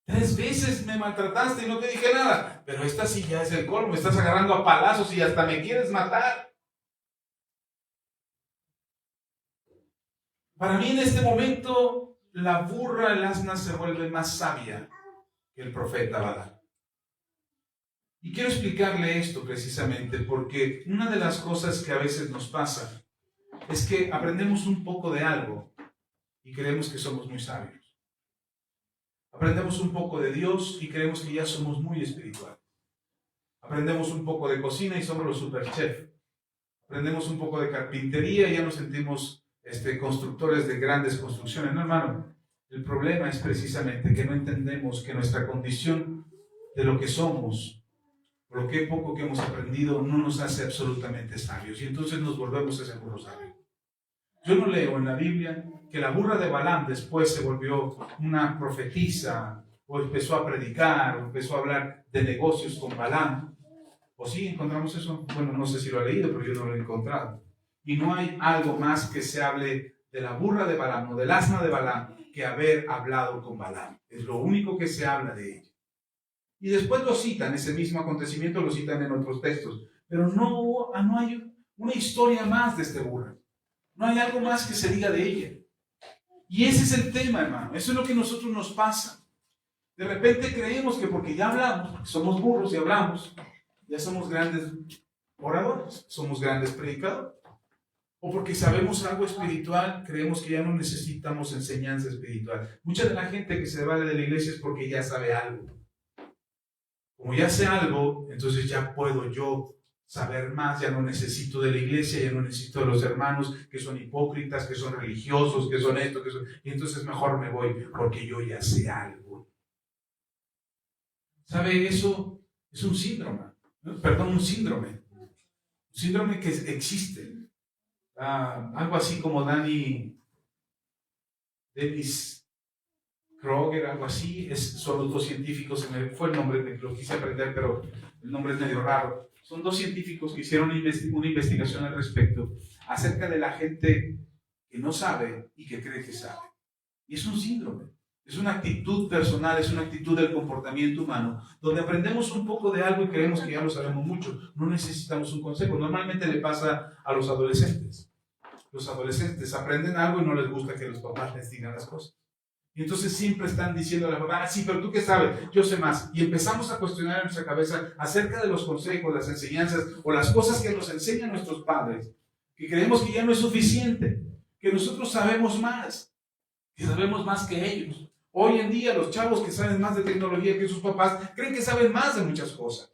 3 veces me maltrataste y no te dije nada. Pero esta sí ya es el colmo. Me estás agarrando a palazos y hasta me quieres matar. Para mí en este momento, la burra, el asna, se vuelve más sabia que el profeta Balaam. Y quiero explicarle esto precisamente porque una de las cosas que a veces nos pasa es que aprendemos un poco de algo y creemos que somos muy sabios. Aprendemos un poco de Dios y creemos que ya somos muy espirituales. Aprendemos un poco de cocina y somos los superchefs. Aprendemos un poco de carpintería y ya nos sentimos constructores de grandes construcciones. No, hermano, el problema es precisamente que no entendemos que nuestra condición de lo que somos, por lo que poco que hemos aprendido, no nos hace absolutamente sabios, y entonces nos volvemos ese burro sabio. Yo no leo en la Biblia que la burra de Balaam después se volvió una profetisa, o empezó a predicar, o empezó a hablar de negocios con Balaam. ¿O sí encontramos eso? Bueno, no sé si lo ha leído, pero yo no lo he encontrado. Y no hay algo más que se hable de la burra de Balaam o del asna de Balaam que haber hablado con Balaam. Es lo único que se habla de ella. Y después lo citan, ese mismo acontecimiento lo citan en otros textos. Pero no hay una historia más de esta burra. No hay algo más que se diga de ella. Y ese es el tema, hermano. Eso es lo que a nosotros nos pasa. De repente creemos que porque ya hablamos, porque somos burros y hablamos, ya somos grandes oradores, somos grandes predicadores. O porque sabemos algo espiritual, creemos que ya no necesitamos enseñanza espiritual. Mucha de la gente que se va de la iglesia es porque ya sabe algo. Como ya sé algo, entonces ya puedo yo saber más, ya no necesito de la iglesia, ya no necesito de los hermanos que son hipócritas, que son religiosos, que son esto, y entonces mejor me voy porque yo ya sé algo. ¿Sabe? Eso es un síndrome, ¿no? Perdón, un síndrome. Un síndrome que existe. Algo así como Dennis Kroger, algo así. Son los 2 científicos, se me fue el nombre, lo quise aprender, pero el nombre es medio raro. Son 2 científicos que hicieron una investigación al respecto, acerca de la gente que no sabe y que cree que sabe. Y es un síndrome. Es una actitud personal, es una actitud del comportamiento humano, donde aprendemos un poco de algo y creemos que ya lo sabemos mucho. No necesitamos un consejo. Normalmente le pasa a los adolescentes. Los adolescentes aprenden algo y no les gusta que los papás les digan las cosas. Y entonces siempre están diciendo a la papá, sí, pero tú qué sabes, yo sé más. Y empezamos a cuestionar en nuestra cabeza acerca de los consejos, las enseñanzas o las cosas que nos enseñan nuestros padres, que creemos que ya no es suficiente, que nosotros sabemos más, que sabemos más que ellos. Hoy en día los chavos que saben más de tecnología que sus papás creen que saben más de muchas cosas.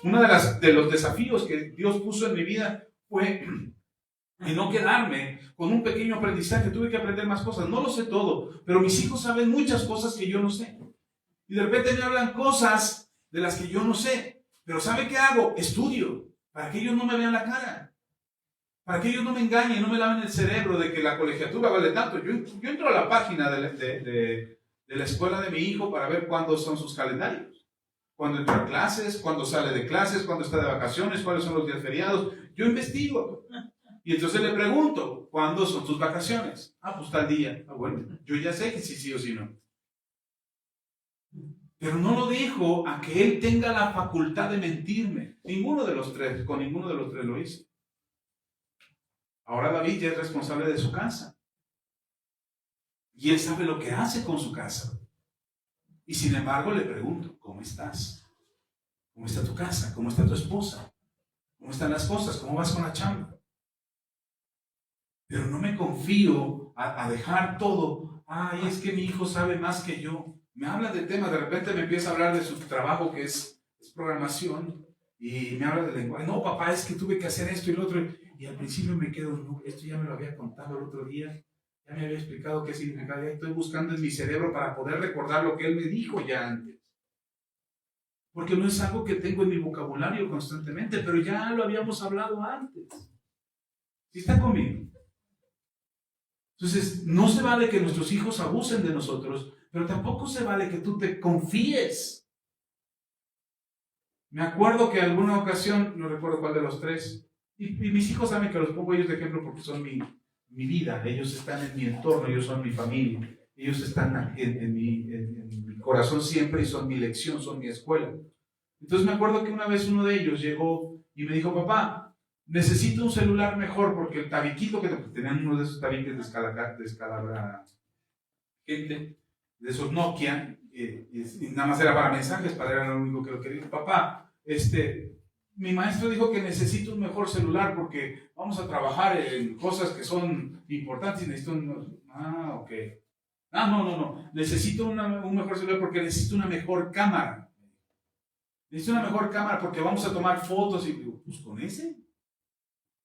Uno de los desafíos que Dios puso en mi vida fue y no quedarme con un pequeño aprendizaje. Tuve que aprender más cosas. No lo sé todo, pero mis hijos saben muchas cosas que yo no sé. Y de repente me hablan cosas de las que yo no sé. Pero ¿sabe qué hago? Estudio, para que ellos no me vean la cara. Para que ellos no me engañen, no me laven el cerebro de que la colegiatura vale tanto. Yo entro a la página de la escuela de mi hijo para ver cuándo son sus calendarios. Cuándo entra a clases, cuándo sale de clases, cuándo está de vacaciones, cuáles son los días feriados. Yo investigo. Y entonces le pregunto, ¿cuándo son tus vacaciones? Ah, pues tal día. Ah, bueno, yo ya sé que sí o sí no. Pero no lo dejo a que él tenga la facultad de mentirme. Ninguno de los tres, con ninguno de los tres lo hice. Ahora David ya es responsable de su casa. Y él sabe lo que hace con su casa. Y sin embargo le pregunto, ¿cómo estás? ¿Cómo está tu casa? ¿Cómo está tu esposa? ¿Cómo están las cosas? ¿Cómo vas con la chamba? Pero no me confío a dejar todo. Ay, es que mi hijo sabe más que yo. Me habla de temas, de repente me empieza a hablar de su trabajo que es programación y me habla de lenguaje. No, papá, es que tuve que hacer esto y lo otro. Y al principio me quedo, no, esto ya me lo había contado el otro día. Ya me había explicado qué significaba. Ya estoy buscando en mi cerebro para poder recordar lo que él me dijo ya antes. Porque no es algo que tengo en mi vocabulario constantemente, pero ya lo habíamos hablado antes. ¿Sí está conmigo? Entonces, no se vale que nuestros hijos abusen de nosotros, pero tampoco se vale que tú te confíes. Me acuerdo que alguna ocasión, no recuerdo cuál de los tres, y mis hijos saben que los pongo ellos de ejemplo porque son mi vida, ellos están en mi entorno, ellos son mi familia, ellos están en mi corazón siempre y son mi lección, son mi escuela. Entonces me acuerdo que una vez uno de ellos llegó y me dijo, papá, necesito un celular mejor porque el tabiquito que tenían uno de esos tabiques de escalabra gente, de esos Nokia, y nada más era para mensajes, para era lo único que lo quería. Papá, mi maestro dijo que necesito un mejor celular porque vamos a trabajar en cosas que son importantes y necesito un... Ah, ok. Ah, no. Necesito un mejor celular porque necesito una mejor cámara. Necesito una mejor cámara porque vamos a tomar fotos y digo, pues con ese.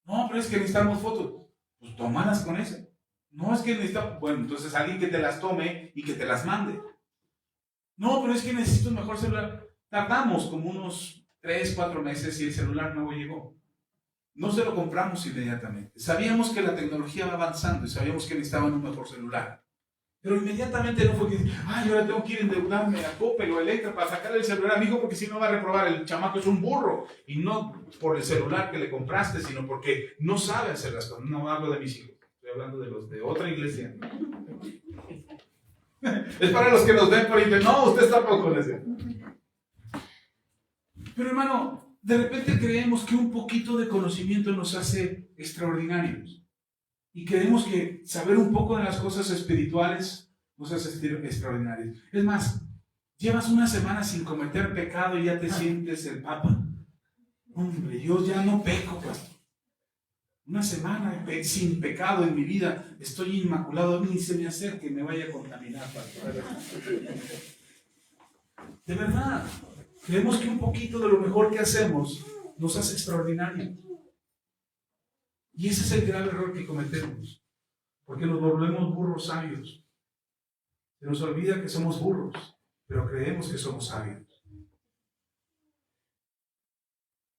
No, pero es que necesitamos fotos. Pues tómalas con ese. No, es que necesitamos... Bueno, entonces alguien que te las tome y que te las mande. No, pero es que necesito un mejor celular. Tardamos como unos 3, 4 meses y el celular nuevo llegó. No se lo compramos inmediatamente. Sabíamos que la tecnología va avanzando y sabíamos que necesitaban un mejor celular. Pero inmediatamente no fue que, ahora tengo que ir a endeudarme a Coppel o a Electra para sacar el celular a mi hijo porque si no va a reprobar, el chamaco es un burro. Y no por el celular que le compraste, sino porque no sabe hacer las cosas. No hablo de mis hijos, estoy hablando de los de otra iglesia. Es para los que nos ven por internet. No, usted está poco ese. Pero hermano, de repente creemos que un poquito de conocimiento nos hace extraordinarios. Y creemos que saber un poco de las cosas espirituales nos hace extraordinarios. Es más, llevas una semana sin cometer pecado y ya te sientes el Papa. Hombre, yo ya no peco, pastor. Una semana sin pecado en mi vida, estoy inmaculado, ni se me acerque, me vaya a contaminar, pastor. De verdad, creemos que un poquito de lo mejor que hacemos nos hace extraordinarios. Y ese es el grave error que cometemos, porque nos volvemos burros sabios. Se nos olvida que somos burros, pero creemos que somos sabios.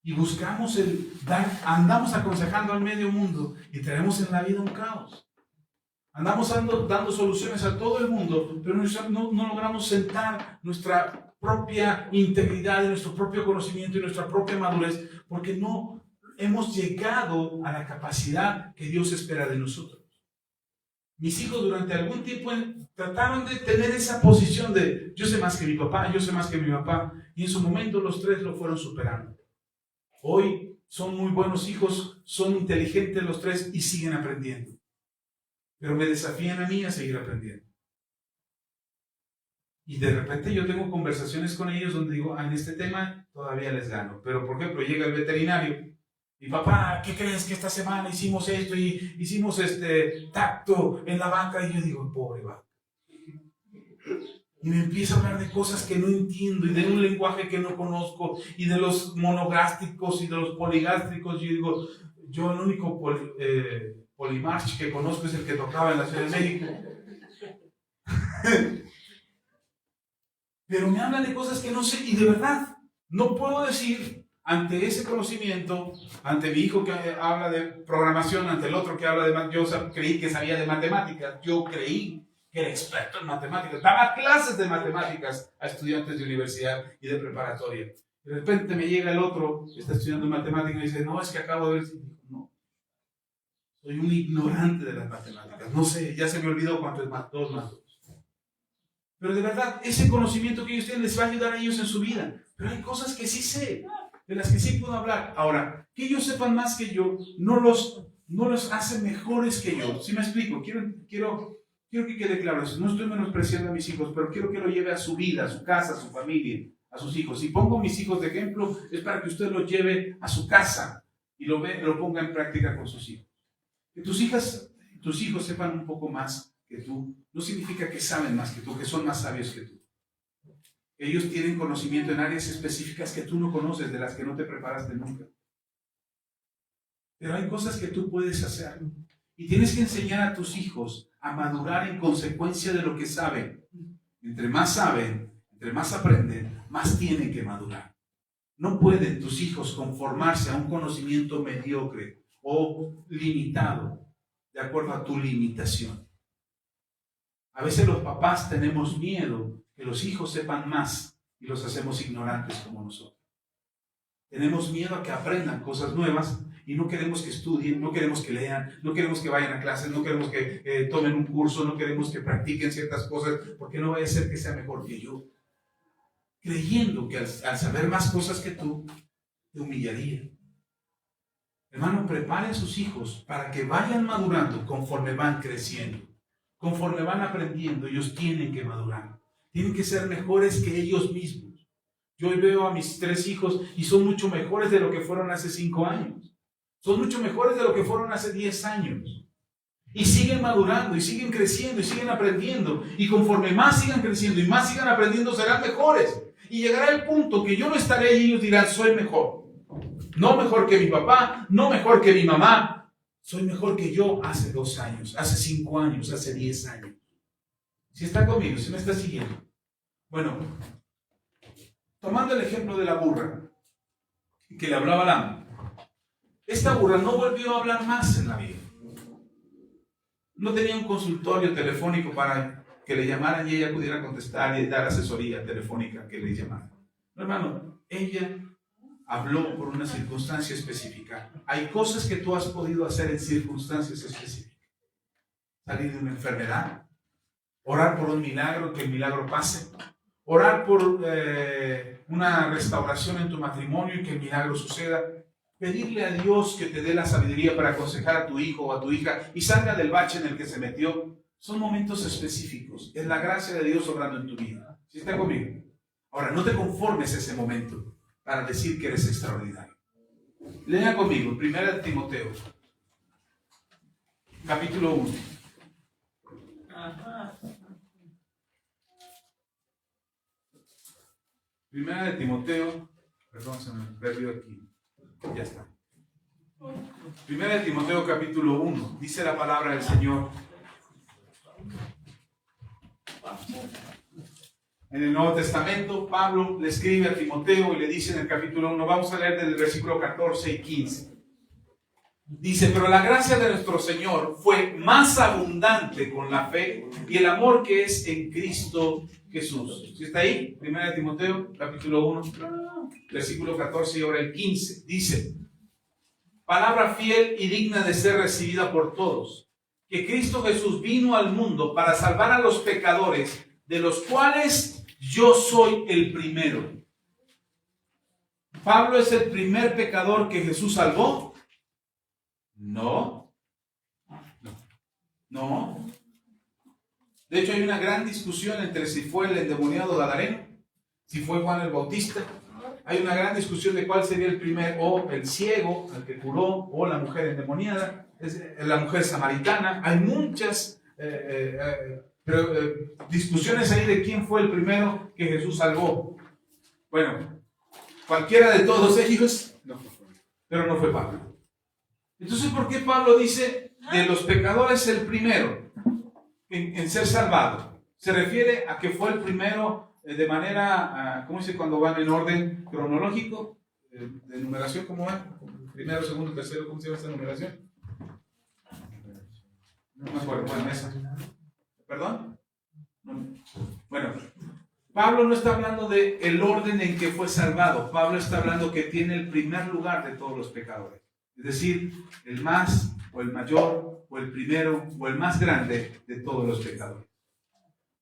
Y buscamos andamos aconsejando al medio mundo y traemos en la vida un caos. Andamos dando soluciones a todo el mundo, pero no logramos sentar nuestra propia integridad, nuestro propio conocimiento y nuestra propia madurez, porque no hemos llegado a la capacidad que Dios espera de nosotros. Mis hijos durante algún tiempo trataron de tener esa posición de yo sé más que mi papá, yo sé más que mi papá, y en su momento los tres lo fueron superando. Hoy son muy buenos hijos, son inteligentes los tres y siguen aprendiendo. Pero me desafían a mí a seguir aprendiendo. Y de repente yo tengo conversaciones con ellos donde digo, en este tema todavía les gano. Pero por ejemplo, llega el veterinario y papá, ¿qué crees que esta semana hicimos esto y hicimos tacto en la vaca? Y yo digo, pobre vaca. Y me empieza a hablar de cosas que no entiendo y de un lenguaje que no conozco y de los monogástricos y de los poligástricos. Y yo digo, yo el único polimarch que conozco es el que tocaba en la Ciudad de México. Pero me hablan de cosas que no sé y de verdad no puedo decir ante ese conocimiento, ante mi hijo que habla de programación, ante el otro que habla de yo creí que sabía de matemáticas, yo creí que era experto en matemáticas, daba clases de matemáticas a estudiantes de universidad y de preparatoria. De repente me llega el otro que está estudiando matemáticas y dice, no, es que acabo de ver, no, soy un ignorante de las matemáticas, no sé, ya se me olvidó cuánto es más 2 más 2. Pero de verdad, ese conocimiento que ellos tienen les va a ayudar a ellos en su vida. Pero hay cosas que sí sé, de las que sí puedo hablar. Ahora, que ellos sepan más que yo, no los hace mejores que yo. ¿Sí me explico? Quiero que quede claro eso. No estoy menospreciando a mis hijos, pero quiero que lo lleve a su vida, a su casa, a su familia, a sus hijos. Si pongo a mis hijos de ejemplo, es para que usted lo lleve a su casa y lo ponga en práctica con sus hijos. Que tus hijos sepan un poco más que tú, no significa que saben más que tú, que son más sabios que tú. Ellos tienen conocimiento en áreas específicas que tú no conoces, de las que no te preparaste nunca. Pero hay cosas que tú puedes hacer. Y tienes que enseñar a tus hijos a madurar en consecuencia de lo que saben. Entre más saben, entre más aprenden, más tienen que madurar. No pueden tus hijos conformarse a un conocimiento mediocre o limitado, de acuerdo a tu limitación. A veces los papás tenemos miedo que los hijos sepan más y los hacemos ignorantes como nosotros. Tenemos miedo a que aprendan cosas nuevas y no queremos que estudien, no queremos que lean, no queremos que vayan a clases, no queremos que tomen un curso, no queremos que practiquen ciertas cosas porque no vaya a ser que sea mejor que yo. Creyendo que al saber más cosas que tú, te humillaría. Hermano, prepare a sus hijos para que vayan madurando conforme van creciendo. Conforme van aprendiendo, ellos tienen que madurar. Tienen que ser mejores que ellos mismos. Yo hoy veo a mis 3 hijos y son mucho mejores de lo que fueron hace 5 años. Son mucho mejores de lo que fueron hace 10 años. Y siguen madurando, y siguen creciendo, y siguen aprendiendo. Y conforme más sigan creciendo y más sigan aprendiendo, serán mejores. Y llegará el punto que yo no estaré y ellos dirán, soy mejor. No mejor que mi papá, no mejor que mi mamá. Soy mejor que yo hace 2 años, hace 5 años, hace 10 años. Si está conmigo, si me está siguiendo. Bueno, tomando el ejemplo de la burra, que le hablaba Balaam. Esta burra no volvió a hablar más en la vida. No tenía un consultorio telefónico para que le llamaran y ella pudiera contestar y dar asesoría telefónica que le llamaran. No, hermano, ella habló por una circunstancia específica. Hay cosas que tú has podido hacer en circunstancias específicas. Salir de una enfermedad, orar por un milagro, que el milagro pase, orar por una restauración en tu matrimonio y que el milagro suceda, pedirle a Dios que te dé la sabiduría para aconsejar a tu hijo o a tu hija y salga del bache en el que se metió. Son momentos específicos. Es la gracia de Dios obrando en tu vida. ¿Sí está conmigo? Ahora, no te conformes ese momento para decir que eres extraordinario. Lea conmigo, 1 Timoteo, capítulo 1. Primera de Timoteo, perdón, se me perdió aquí. Ya está. Primera de Timoteo, capítulo 1. Dice la palabra del Señor. En el Nuevo Testamento, Pablo le escribe a Timoteo y le dice en el capítulo 1, vamos a leer desde el versículo 14 y 15. Dice, pero la gracia de nuestro Señor fue más abundante con la fe y el amor que es en Cristo Jesús. ¿Sí está ahí? Primera de Timoteo, capítulo 1, versículo 14 y ahora el 15. Dice, palabra fiel y digna de ser recibida por todos, que Cristo Jesús vino al mundo para salvar a los pecadores, de los cuales yo soy el primero. ¿Pablo es el primer pecador que Jesús salvó? No. No. De hecho, hay una gran discusión entre si fue el endemoniado gadareno, si fue Juan el Bautista. Hay una gran discusión de cuál sería el primer, o el ciego, al que curó, o la mujer endemoniada, la mujer samaritana. Hay muchas discusiones ahí de quién fue el primero que Jesús salvó. Bueno, cualquiera de todos ellos, pero no fue Pablo. Entonces, ¿por qué Pablo dice de los pecadores el primero en ser salvado? Se refiere a que fue el primero de manera, ¿cómo dice cuando van en orden cronológico? De numeración, ¿cómo van? Primero, segundo, tercero, ¿cómo se llama esa numeración? No me acuerdo, bueno, esa. ¿Perdón? Bueno, Pablo no está hablando de el orden en que fue salvado. Pablo está hablando que tiene el primer lugar de todos los pecadores. Es decir, el más, o el mayor, o el primero, o el más grande de todos los pecadores.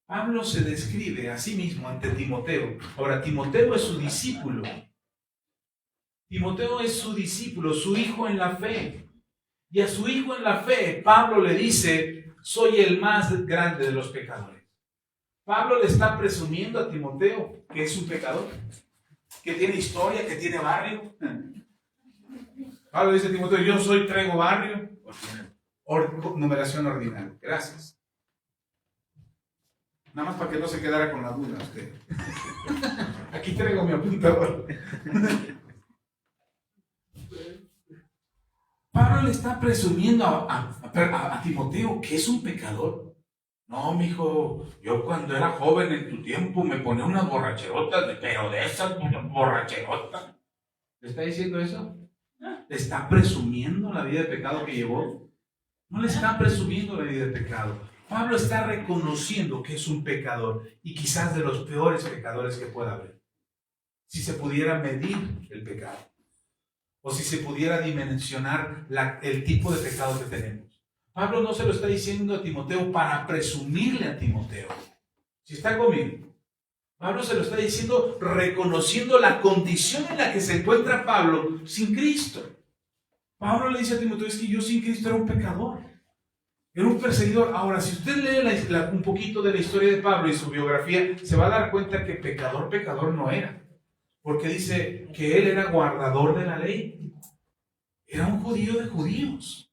Pablo se describe a sí mismo ante Timoteo. Ahora, Timoteo es su discípulo. Timoteo es su discípulo, su hijo en la fe. Y a su hijo en la fe, Pablo le dice, soy el más grande de los pecadores. Pablo le está presumiendo a Timoteo que es un pecador, que tiene historia, que tiene barrio. Pablo dice a Timoteo, yo traigo barrio. Numeración ordinaria. Gracias. Nada más para que no se quedara con la duda usted. Aquí traigo mi apuntador. Pablo le está presumiendo a Timoteo que es un pecador. No, mijo, yo cuando era joven en tu tiempo me ponía unas borracherotas, pero de esas borracherotas. ¿Le está diciendo eso? ¿Le está presumiendo la vida de pecado que llevó? No le está presumiendo la vida de pecado. Pablo está reconociendo que es un pecador y quizás de los peores pecadores que pueda haber. Si se pudiera medir el pecado o si se pudiera dimensionar el tipo de pecado que tenemos. Pablo no se lo está diciendo a Timoteo para presumirle a Timoteo. Si está conmigo, Pablo se lo está diciendo reconociendo la condición en la que se encuentra Pablo sin Cristo. Pablo le dice a Timoteo, es que yo sin Cristo era un pecador. Era un perseguidor. Ahora, si usted lee un poquito de la historia de Pablo y su biografía, se va a dar cuenta que pecador no era. Porque dice que él era guardador de la ley. Era un judío de judíos.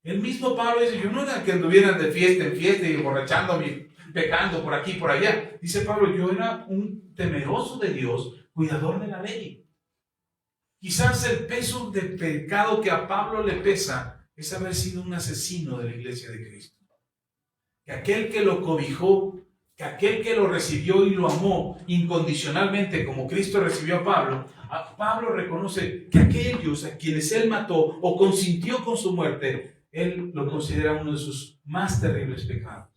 El mismo Pablo dice, yo no era que anduvieran de fiesta en fiesta y emborrachándome, pecando por aquí y por allá. Dice Pablo, yo era un temeroso de Dios, cuidador de la ley. Quizás el peso del pecado que a Pablo le pesa es haber sido un asesino de la iglesia de Cristo. Que aquel que lo cobijó, que aquel que lo recibió y lo amó incondicionalmente como Cristo recibió a Pablo reconoce que aquellos a quienes él mató o consintió con su muerte, él lo considera uno de sus más terribles pecados.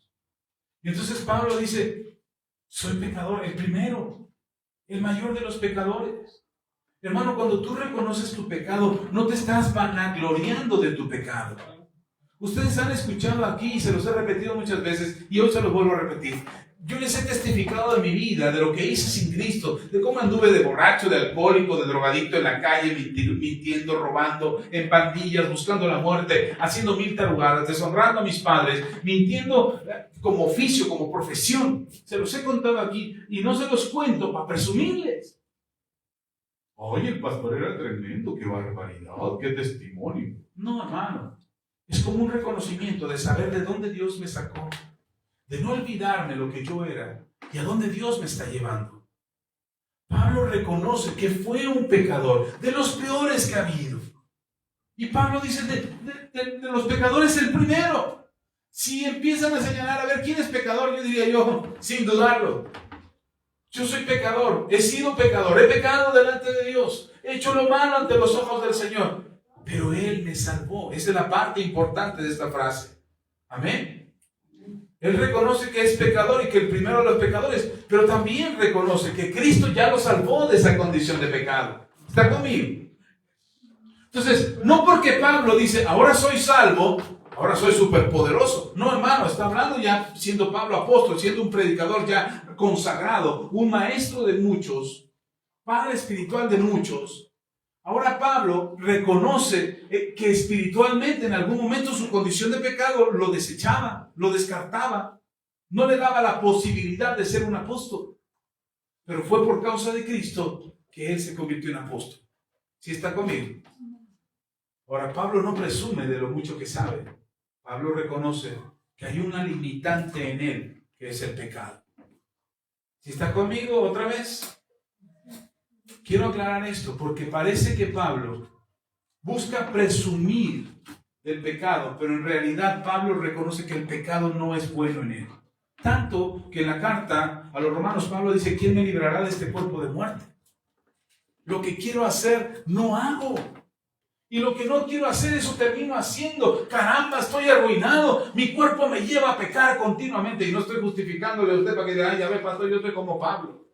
Y entonces Pablo dice, soy pecador, el primero, el mayor de los pecadores. Hermano, cuando tú reconoces tu pecado, no te estás vanagloriando de tu pecado. Ustedes han escuchado aquí y se los he repetido muchas veces y hoy se los vuelvo a repetir. Yo les he testificado de mi vida, de lo que hice sin Cristo, de cómo anduve de borracho, de alcohólico, de drogadicto en la calle, mintiendo, robando, en pandillas, buscando la muerte, haciendo 1000 tarugadas, deshonrando a mis padres, mintiendo como oficio, como profesión. Se los he contado aquí y no se los cuento para presumirles. Oye, el pastor era tremendo, qué barbaridad, qué testimonio. No, hermano, es como un reconocimiento de saber de dónde Dios me sacó, de no olvidarme lo que yo era y a dónde Dios me está llevando. Pablo reconoce que fue un pecador, de los peores que ha habido. Y Pablo dice, de los pecadores el primero. Si empiezan a señalar, a ver, ¿quién es pecador? Yo diría yo, sin dudarlo. Yo soy pecador, he sido pecador, he pecado delante de Dios, he hecho lo malo ante los ojos del Señor. Pero Él me salvó. Esa es la parte importante de esta frase. Amén. Él reconoce que es pecador y que el primero de los pecadores, pero también reconoce que Cristo ya lo salvó de esa condición de pecado. ¿Está conmigo? Entonces, no porque Pablo dice, ahora soy salvo, ahora soy superpoderoso. No, hermano, está hablando ya siendo Pablo apóstol, siendo un predicador ya consagrado, un maestro de muchos, padre espiritual de muchos. Ahora Pablo reconoce que espiritualmente en algún momento su condición de pecado lo desechaba, lo descartaba, no le daba la posibilidad de ser un apóstol. Pero fue por causa de Cristo que él se convirtió en apóstol. ¿Sí está conmigo? Ahora Pablo no presume de lo mucho que sabe. Pablo reconoce que hay una limitante en él, que es el pecado. ¿Sí está conmigo otra vez? Quiero aclarar esto porque parece que Pablo busca presumir del pecado, pero en realidad Pablo reconoce que el pecado no es bueno en él. Tanto que en la carta a los romanos Pablo dice: ¿quién me librará de este cuerpo de muerte? Lo que quiero hacer no hago. Y lo que no quiero hacer, eso termino haciendo. Caramba, estoy arruinado. Mi cuerpo me lleva a pecar continuamente. Y no estoy justificándole a usted para que diga: ay, ya ve, pastor, yo estoy como Pablo.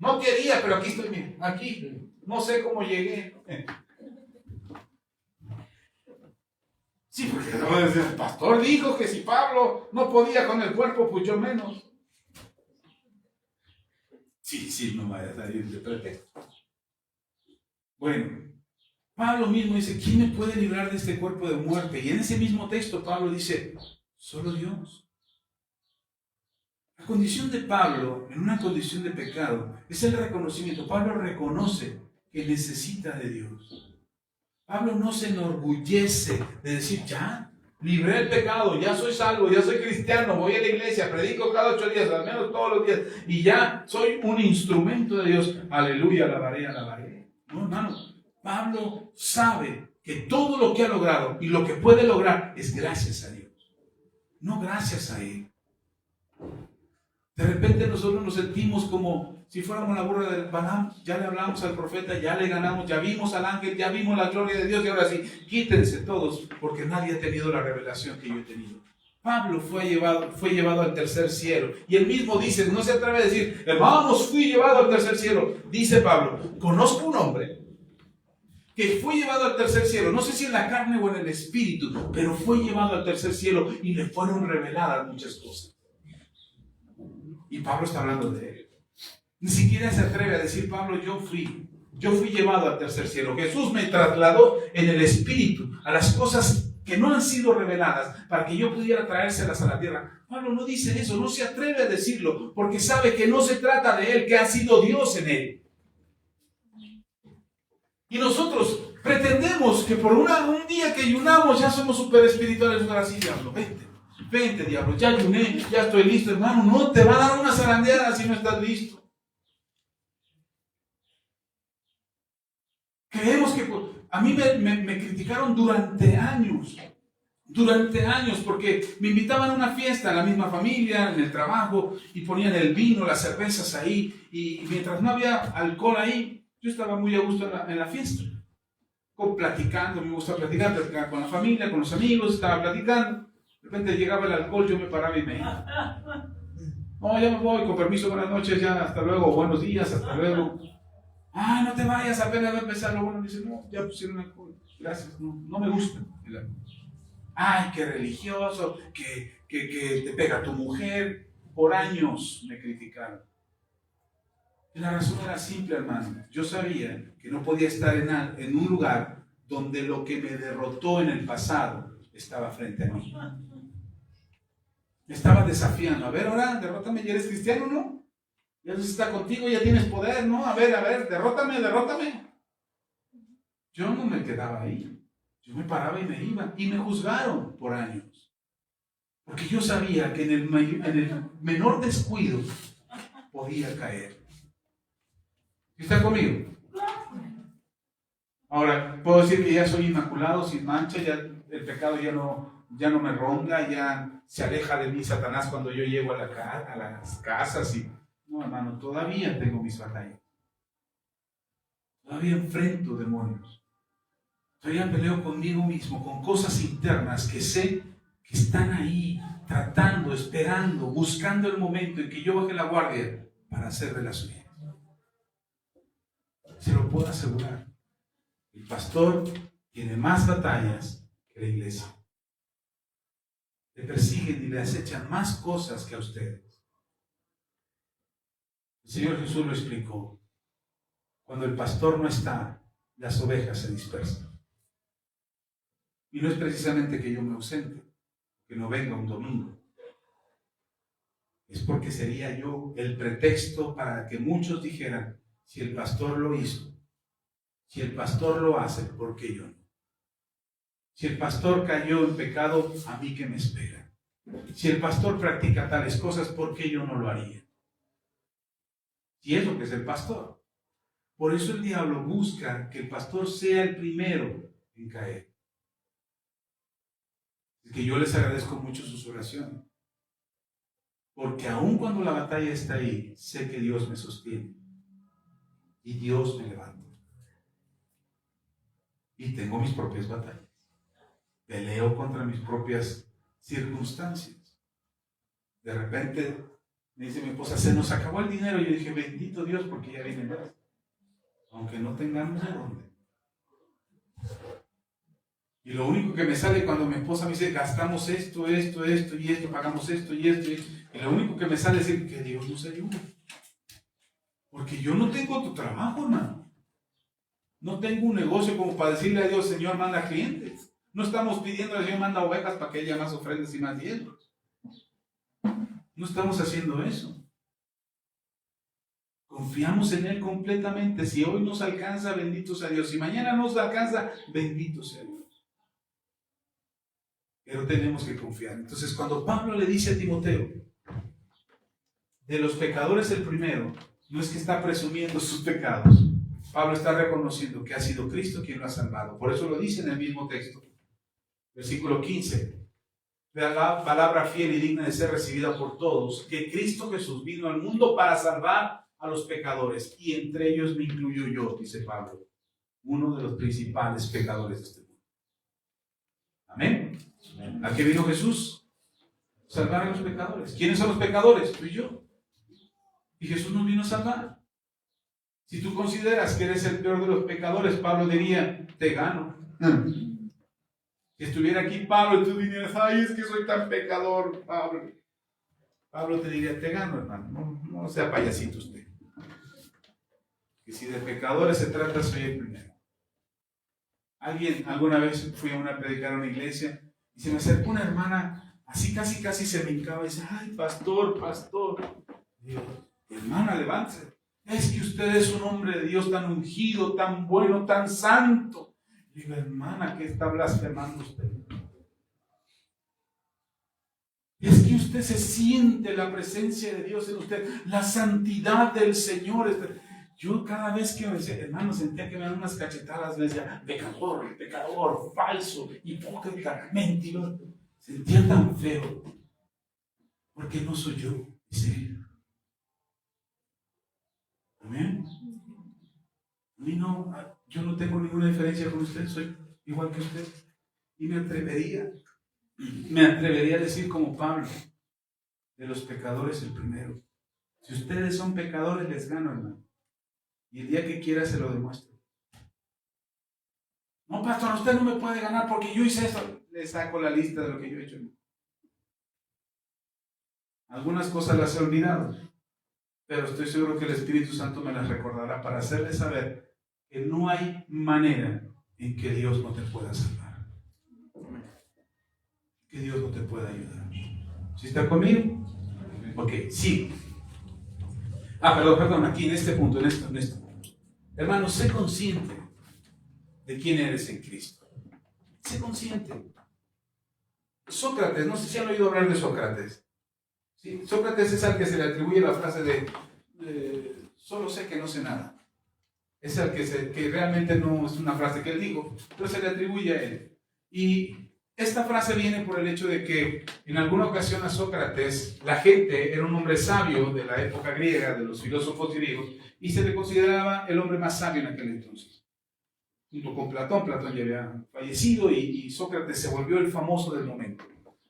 No quería, pero aquí estoy, mira, aquí. No sé cómo llegué. Sí, porque el pastor dijo que si Pablo no podía con el cuerpo, pues yo menos. Sí, no vaya a salir de pretexto. Bueno, Pablo mismo dice: ¿quién me puede librar de este cuerpo de muerte? Y en ese mismo texto Pablo dice: solo Dios. La condición de Pablo, en una condición de pecado, es el reconocimiento. Pablo reconoce que necesita de Dios. Pablo no se enorgullece de decir: ya, libré el pecado, ya soy salvo, ya soy cristiano, voy a la iglesia, predico cada 8 días, al menos todos los días, y ya soy un instrumento de Dios. Aleluya, alabaré. No, hermano, Pablo sabe que todo lo que ha logrado y lo que puede lograr es gracias a Dios, no gracias a él. De repente nosotros nos sentimos como si fuéramos la burra del Balaam. Ya le hablamos al profeta, ya le ganamos, ya vimos al ángel, ya vimos la gloria de Dios, y ahora sí, quítense todos, porque nadie ha tenido la revelación que yo he tenido. Pablo fue llevado al tercer cielo, y él mismo dice, no se atreve a decir: hermanos, fui llevado al tercer cielo. Dice Pablo: conozco un hombre que fue llevado al tercer cielo, no sé si en la carne o en el espíritu, pero fue llevado al tercer cielo y le fueron reveladas muchas cosas. Y Pablo está hablando de él. Ni siquiera se atreve a decir Pablo: yo fui llevado al tercer cielo. Jesús me trasladó en el espíritu a las cosas que no han sido reveladas para que yo pudiera traérselas a la tierra. Pablo no dice eso, no se atreve a decirlo, porque sabe que no se trata de él, que ha sido Dios en él. Y nosotros pretendemos que por un día que ayunamos ya somos súper espirituales. Ahora sí, diablo, vente, diablo, ya ayuné, ya estoy listo. Hermano, no te va a dar una zarandeada si no estás listo. Creemos que... A mí me criticaron durante años, porque me invitaban a una fiesta, a la misma familia, en el trabajo, y ponían el vino, las cervezas ahí, y mientras no había alcohol ahí, yo estaba muy a gusto en la fiesta, platicando. Me gusta platicar con la familia, con los amigos, estaba platicando. De repente llegaba el alcohol, yo me paraba y me iba. No, ya me voy, con permiso, buenas noches, ya, hasta luego, buenos días, hasta luego. Ah, no te vayas, apenas va a empezar lo bueno. Dice: no, ya pusieron alcohol, gracias, no me gusta. Ay, qué religioso, que te pega tu mujer. Por años me criticaron. Y la razón era simple, hermano. Yo sabía que no podía estar en un lugar donde lo que me derrotó en el pasado estaba frente a mí. Me estaba desafiando. A ver, ahora, derrótame, ya eres cristiano, ¿no? Ya Dios está contigo, ya tienes poder, ¿no? A ver, derrótame. Yo no me quedaba ahí. Yo me paraba y me iba. Y me juzgaron por años. Porque yo sabía que en el menor descuido podía caer. ¿Está conmigo? Ahora, puedo decir que ya soy inmaculado, sin mancha, ya el pecado ya no me ronda, ya se aleja de mí Satanás cuando yo llego a las casas. No, hermano, todavía tengo mis batallas. Todavía enfrento demonios. Todavía peleo conmigo mismo, con cosas internas que sé que están ahí, tratando, esperando, buscando el momento en que yo baje la guardia para hacer de las suyas. Se lo puedo asegurar. El pastor tiene más batallas que la iglesia. le persiguen y le acechan más cosas que a ustedes. El Señor Jesús lo explicó. Cuando el pastor no está, las ovejas se dispersan. Y no es precisamente que yo me ausente, que no venga un domingo. Es porque sería yo el pretexto para que muchos dijeran, si el pastor lo hizo, si el pastor lo hace, ¿por qué yo no? Si el pastor cayó en pecado, ¿a mí qué me espera? Si el pastor practica tales cosas, ¿por qué yo no lo haría? Si es lo que es el pastor. Por eso el diablo busca que el pastor sea el primero en caer. Es que yo les agradezco mucho sus oraciones. Porque aun cuando la batalla está ahí, sé que Dios me sostiene. Y Dios me levanta. Y tengo mis propias batallas. Peleo contra mis propias circunstancias. De repente me dice mi esposa, se nos acabó el dinero. Y yo dije, bendito Dios, porque ya viene más. Aunque no tengamos de dónde. Y lo único que me sale cuando mi esposa me dice, gastamos esto, pagamos esto y esto. Y lo único que me sale es decir, que Dios nos ayude. Porque yo no tengo tu trabajo, hermano. No tengo un negocio como para decirle a Dios, Señor, manda clientes. No estamos pidiendo al Señor, manda ovejas para que haya más ofrendas y más diezmos. No estamos haciendo eso. Confiamos en Él completamente. Si hoy nos alcanza, bendito sea Dios. Si mañana nos alcanza, bendito sea Dios. Pero tenemos que confiar. Entonces, cuando Pablo le dice a Timoteo, de los pecadores el primero, no es que está presumiendo sus pecados. Pablo está reconociendo que ha sido Cristo quien lo ha salvado. Por eso lo dice en el mismo texto. Versículo 15. La palabra fiel y digna de ser recibida por todos, que Cristo Jesús vino al mundo para salvar a los pecadores, y entre ellos me incluyo yo, dice Pablo, uno de los principales pecadores de este mundo. Amén. ¿A qué vino Jesús? Salvar a los pecadores. ¿Quiénes son los pecadores? Tú y yo. Y Jesús nos vino a salvar. Si tú consideras que eres el peor de los pecadores, Pablo diría, te gano. Si estuviera aquí Pablo y tú dirías, ay, es que soy tan pecador, Pablo. Pablo te diría, te gano, hermano. No sea payasito usted. Que si de pecadores se trata, soy el primero. Alguna vez fui a predicar a una iglesia y se me acercó una hermana, así casi se me hincaba y dice, ay, pastor. Digo, hermana, levántese. Es que usted es un hombre de Dios tan ungido, tan bueno, tan santo. Digo, hermana, ¿qué está blasfemando usted? Es que usted se siente la presencia de Dios en usted, la santidad del Señor. Yo cada vez que me decía, hermano, sentía que me daban unas cachetadas, me decía, pecador, falso, hipócrita, mentiroso. Sentía tan feo, porque no soy yo, dice él. Amén. A mí no, yo no tengo ninguna diferencia con usted, soy igual que usted. Y me atrevería a decir como Pablo, de los pecadores el primero. Si ustedes son pecadores, les gano, hermano. Y el día que quiera se lo demuestro. No, pastor, usted no me puede ganar porque yo hice eso. Le saco la lista de lo que yo he hecho. Algunas cosas las he olvidado, pero estoy seguro que el Espíritu Santo me las recordará para hacerle saber que no hay manera en que Dios no te pueda salvar. Que Dios no te pueda ayudar. ¿Sí está conmigo? Ok, sí. Perdón, aquí en este punto, en esto. Hermano, sé consciente de quién eres en Cristo. Sé consciente. Sócrates, no sé si han oído hablar de Sócrates. ¿Sí? Sócrates es al que se le atribuye la frase de solo sé que no sé nada. Es al que realmente no es una frase que él dijo, pero se le atribuye a él. Y esta frase viene por el hecho de que en alguna ocasión a Sócrates, la gente era un hombre sabio de la época griega, de los filósofos griegos, y se le consideraba el hombre más sabio en aquel entonces. Junto con Platón ya había fallecido y Sócrates se volvió el famoso del momento,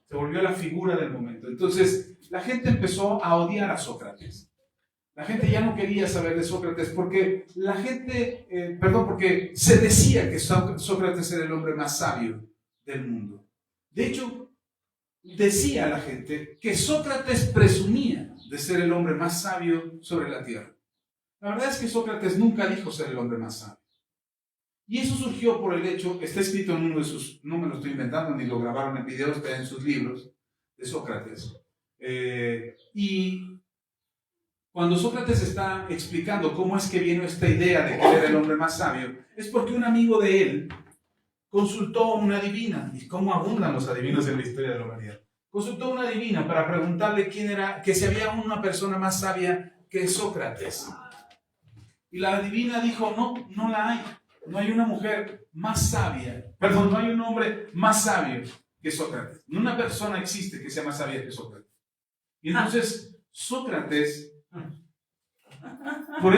se volvió la figura del momento. Entonces la gente empezó a odiar a Sócrates. La gente ya no quería saber de Sócrates porque porque se decía que Sócrates era el hombre más sabio del mundo. De hecho, decía a la gente que Sócrates presumía de ser el hombre más sabio sobre la tierra. La verdad es que Sócrates nunca dijo ser el hombre más sabio. Y eso surgió por el hecho, está escrito en uno de sus, no me lo estoy inventando, ni lo grabaron en video, está en sus libros de Sócrates. Y cuando Sócrates está explicando cómo es que vino esta idea de que él era el hombre más sabio, es porque un amigo de él consultó a una adivina, y cómo abundan los adivinos en la historia de la humanidad. Consultó a una adivina para preguntarle quién era, que si había una persona más sabia que Sócrates. Y la adivina dijo, no la hay. No hay una mujer más sabia, perdón, no hay un hombre más sabio que Sócrates. Ni una persona existe que sea más sabia que Sócrates. Y entonces Sócrates, por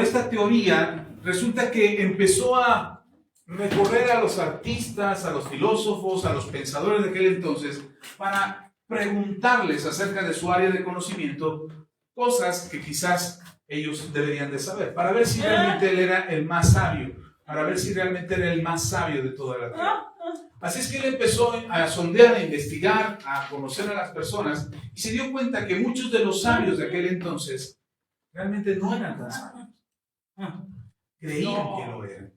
esta teoría, resulta que empezó a recorrer a los artistas, a los filósofos, a los pensadores de aquel entonces, para preguntarles acerca de su área de conocimiento, cosas que quizás ellos deberían de saber, para ver si realmente él era el más sabio, para ver si realmente era el más sabio de toda la tierra. Así es que él empezó a sondear, a investigar, a conocer a las personas, y se dio cuenta que muchos de los sabios de aquel entonces realmente no eran tan sabios. Creían que lo eran.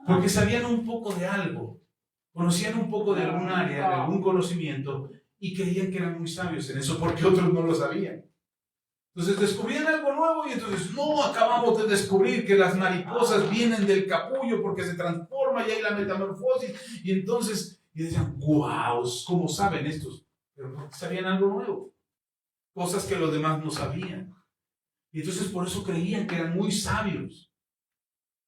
Porque sabían un poco de algo, conocían un poco de algún área, de algún conocimiento, y creían que eran muy sabios en eso porque otros no lo sabían. Entonces descubrían algo nuevo y entonces, no, acabamos de descubrir que las mariposas vienen del capullo porque se transforma y hay la metamorfosis. Y entonces, y decían, guau, ¿cómo saben estos? Pero porque sabían algo nuevo, cosas que los demás no sabían. Y entonces por eso creían que eran muy sabios.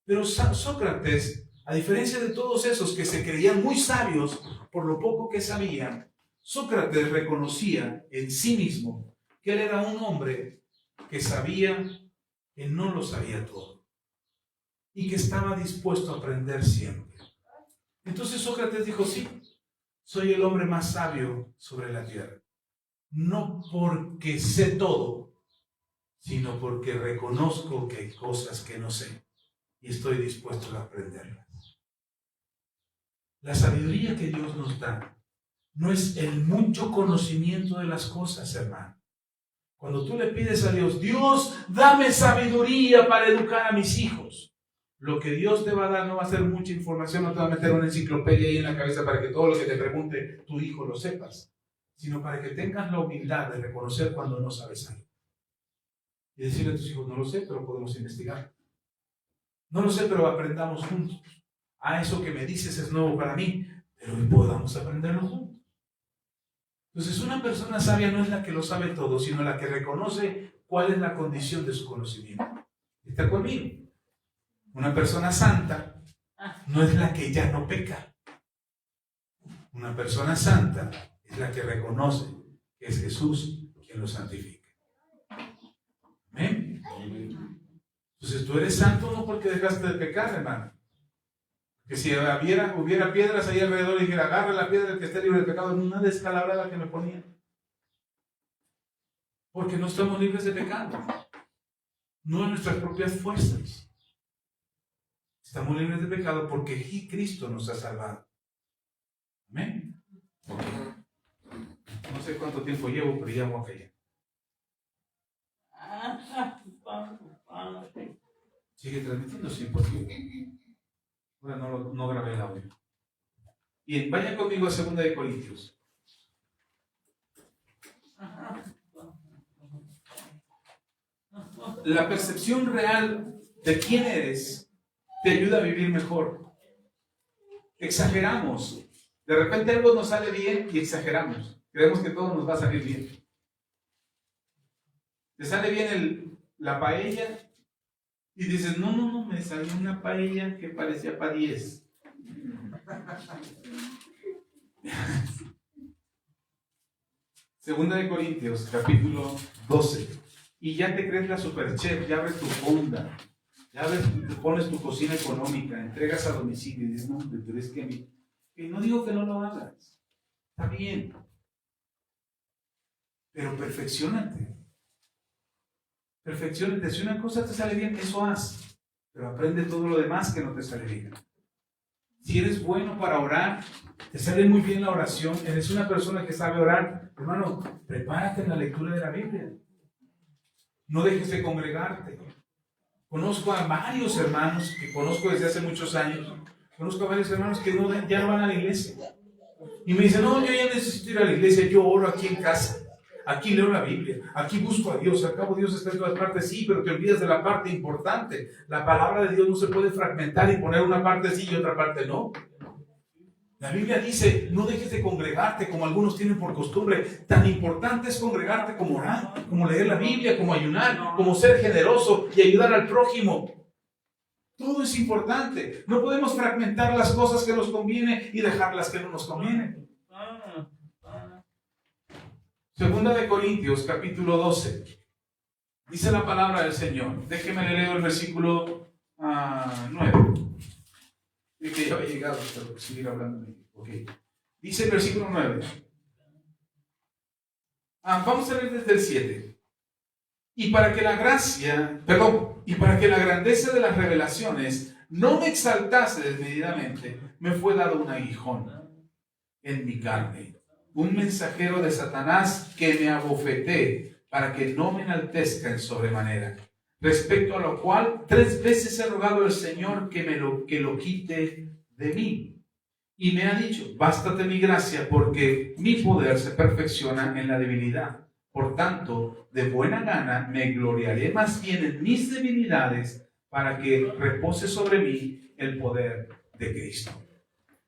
Pero Sócrates, a diferencia de todos esos que se creían muy sabios por lo poco que sabían, Sócrates reconocía en sí mismo que él era un hombre que sabía que no lo sabía todo y que estaba dispuesto a aprender siempre. Entonces Sócrates dijo, sí, soy el hombre más sabio sobre la tierra. No porque sé todo, sino porque reconozco que hay cosas que no sé y estoy dispuesto a aprenderlas. La sabiduría que Dios nos da no es el mucho conocimiento de las cosas, hermano. Cuando tú le pides a Dios, Dios, dame sabiduría para educar a mis hijos, lo que Dios te va a dar no va a ser mucha información, no te va a meter una enciclopedia ahí en la cabeza para que todo lo que te pregunte tu hijo lo sepas, sino para que tengas la humildad de reconocer cuando no sabes algo. Y decirle a tus hijos, no lo sé, pero podemos investigar. No lo sé, pero aprendamos juntos. Eso que me dices es nuevo para mí, pero hoy podamos aprenderlo juntos. Entonces, una persona sabia no es la que lo sabe todo, sino la que reconoce cuál es la condición de su conocimiento. ¿Está conmigo? Una persona santa no es la que ya no peca. Una persona santa es la que reconoce que es Jesús quien lo santifica. ¿Amén? Entonces, tú eres santo no porque dejaste de pecar, hermano. Que si hubiera piedras ahí alrededor y dijera, agarra la piedra del que esté libre de pecado, una descalabrada que me ponía. Porque no estamos libres de pecado. No en nuestras propias fuerzas. Estamos libres de pecado porque Cristo nos ha salvado. Amén. No sé cuánto tiempo llevo, pero ya voy a callar. Sigue transmitiendo, sí, porque ahora no grabé el audio. Bien, vaya conmigo a 2 de Corintios. La percepción real de quién eres te ayuda a vivir mejor. Exageramos. De repente algo nos sale bien y exageramos. Creemos que todo nos va a salir bien. Te sale bien la paella y dices, no, me salió una paella que parecía para 10. Segunda de Corintios, capítulo 12. Y ya te crees la superchef, ya abres tu fonda, ya te pones tu cocina económica, entregas a domicilio y dices, no, pero es que no digo que no lo hagas. Está bien. Pero perfecciónate. Perfecciónate. Si una cosa te sale bien, eso haz. Pero aprende todo lo demás que no te sale bien. Si eres bueno para orar, te sale muy bien la oración, eres una persona que sabe orar, hermano, prepárate en la lectura de la Biblia. No dejes de congregarte. Conozco a varios hermanos que conozco desde hace muchos años. Conozco a varios hermanos que ya no van a la iglesia. Y me dicen, no, yo ya necesito ir a la iglesia, yo oro aquí en casa. Aquí leo la Biblia, aquí busco a Dios, al cabo Dios está en todas partes, sí, pero te olvidas de la parte importante. La palabra de Dios no se puede fragmentar y poner una parte sí y otra parte no. La Biblia dice, no dejes de congregarte como algunos tienen por costumbre. Tan importante es congregarte como orar, como leer la Biblia, como ayunar, como ser generoso y ayudar al prójimo. Todo es importante. No podemos fragmentar las cosas que nos conviene y dejar las que no nos convienen. Segunda de Corintios, capítulo 12. Dice la palabra del Señor. Déjeme leer el versículo 9. Es que ya había llegado, pero seguir hablando. Okay. Dice el versículo 9. Vamos a leer desde el 7. Y para que la grandeza de las revelaciones no me exaltase desmedidamente, me fue dado un aguijón en mi carne, un mensajero de Satanás que me abofetee para que no me enaltezca en sobremanera. Respecto a lo cual 3 veces he rogado al Señor que lo quite de mí. Y me ha dicho, bástate mi gracia, porque mi poder se perfecciona en la debilidad. Por tanto, de buena gana me gloriaré más bien en mis debilidades, para que repose sobre mí el poder de Cristo.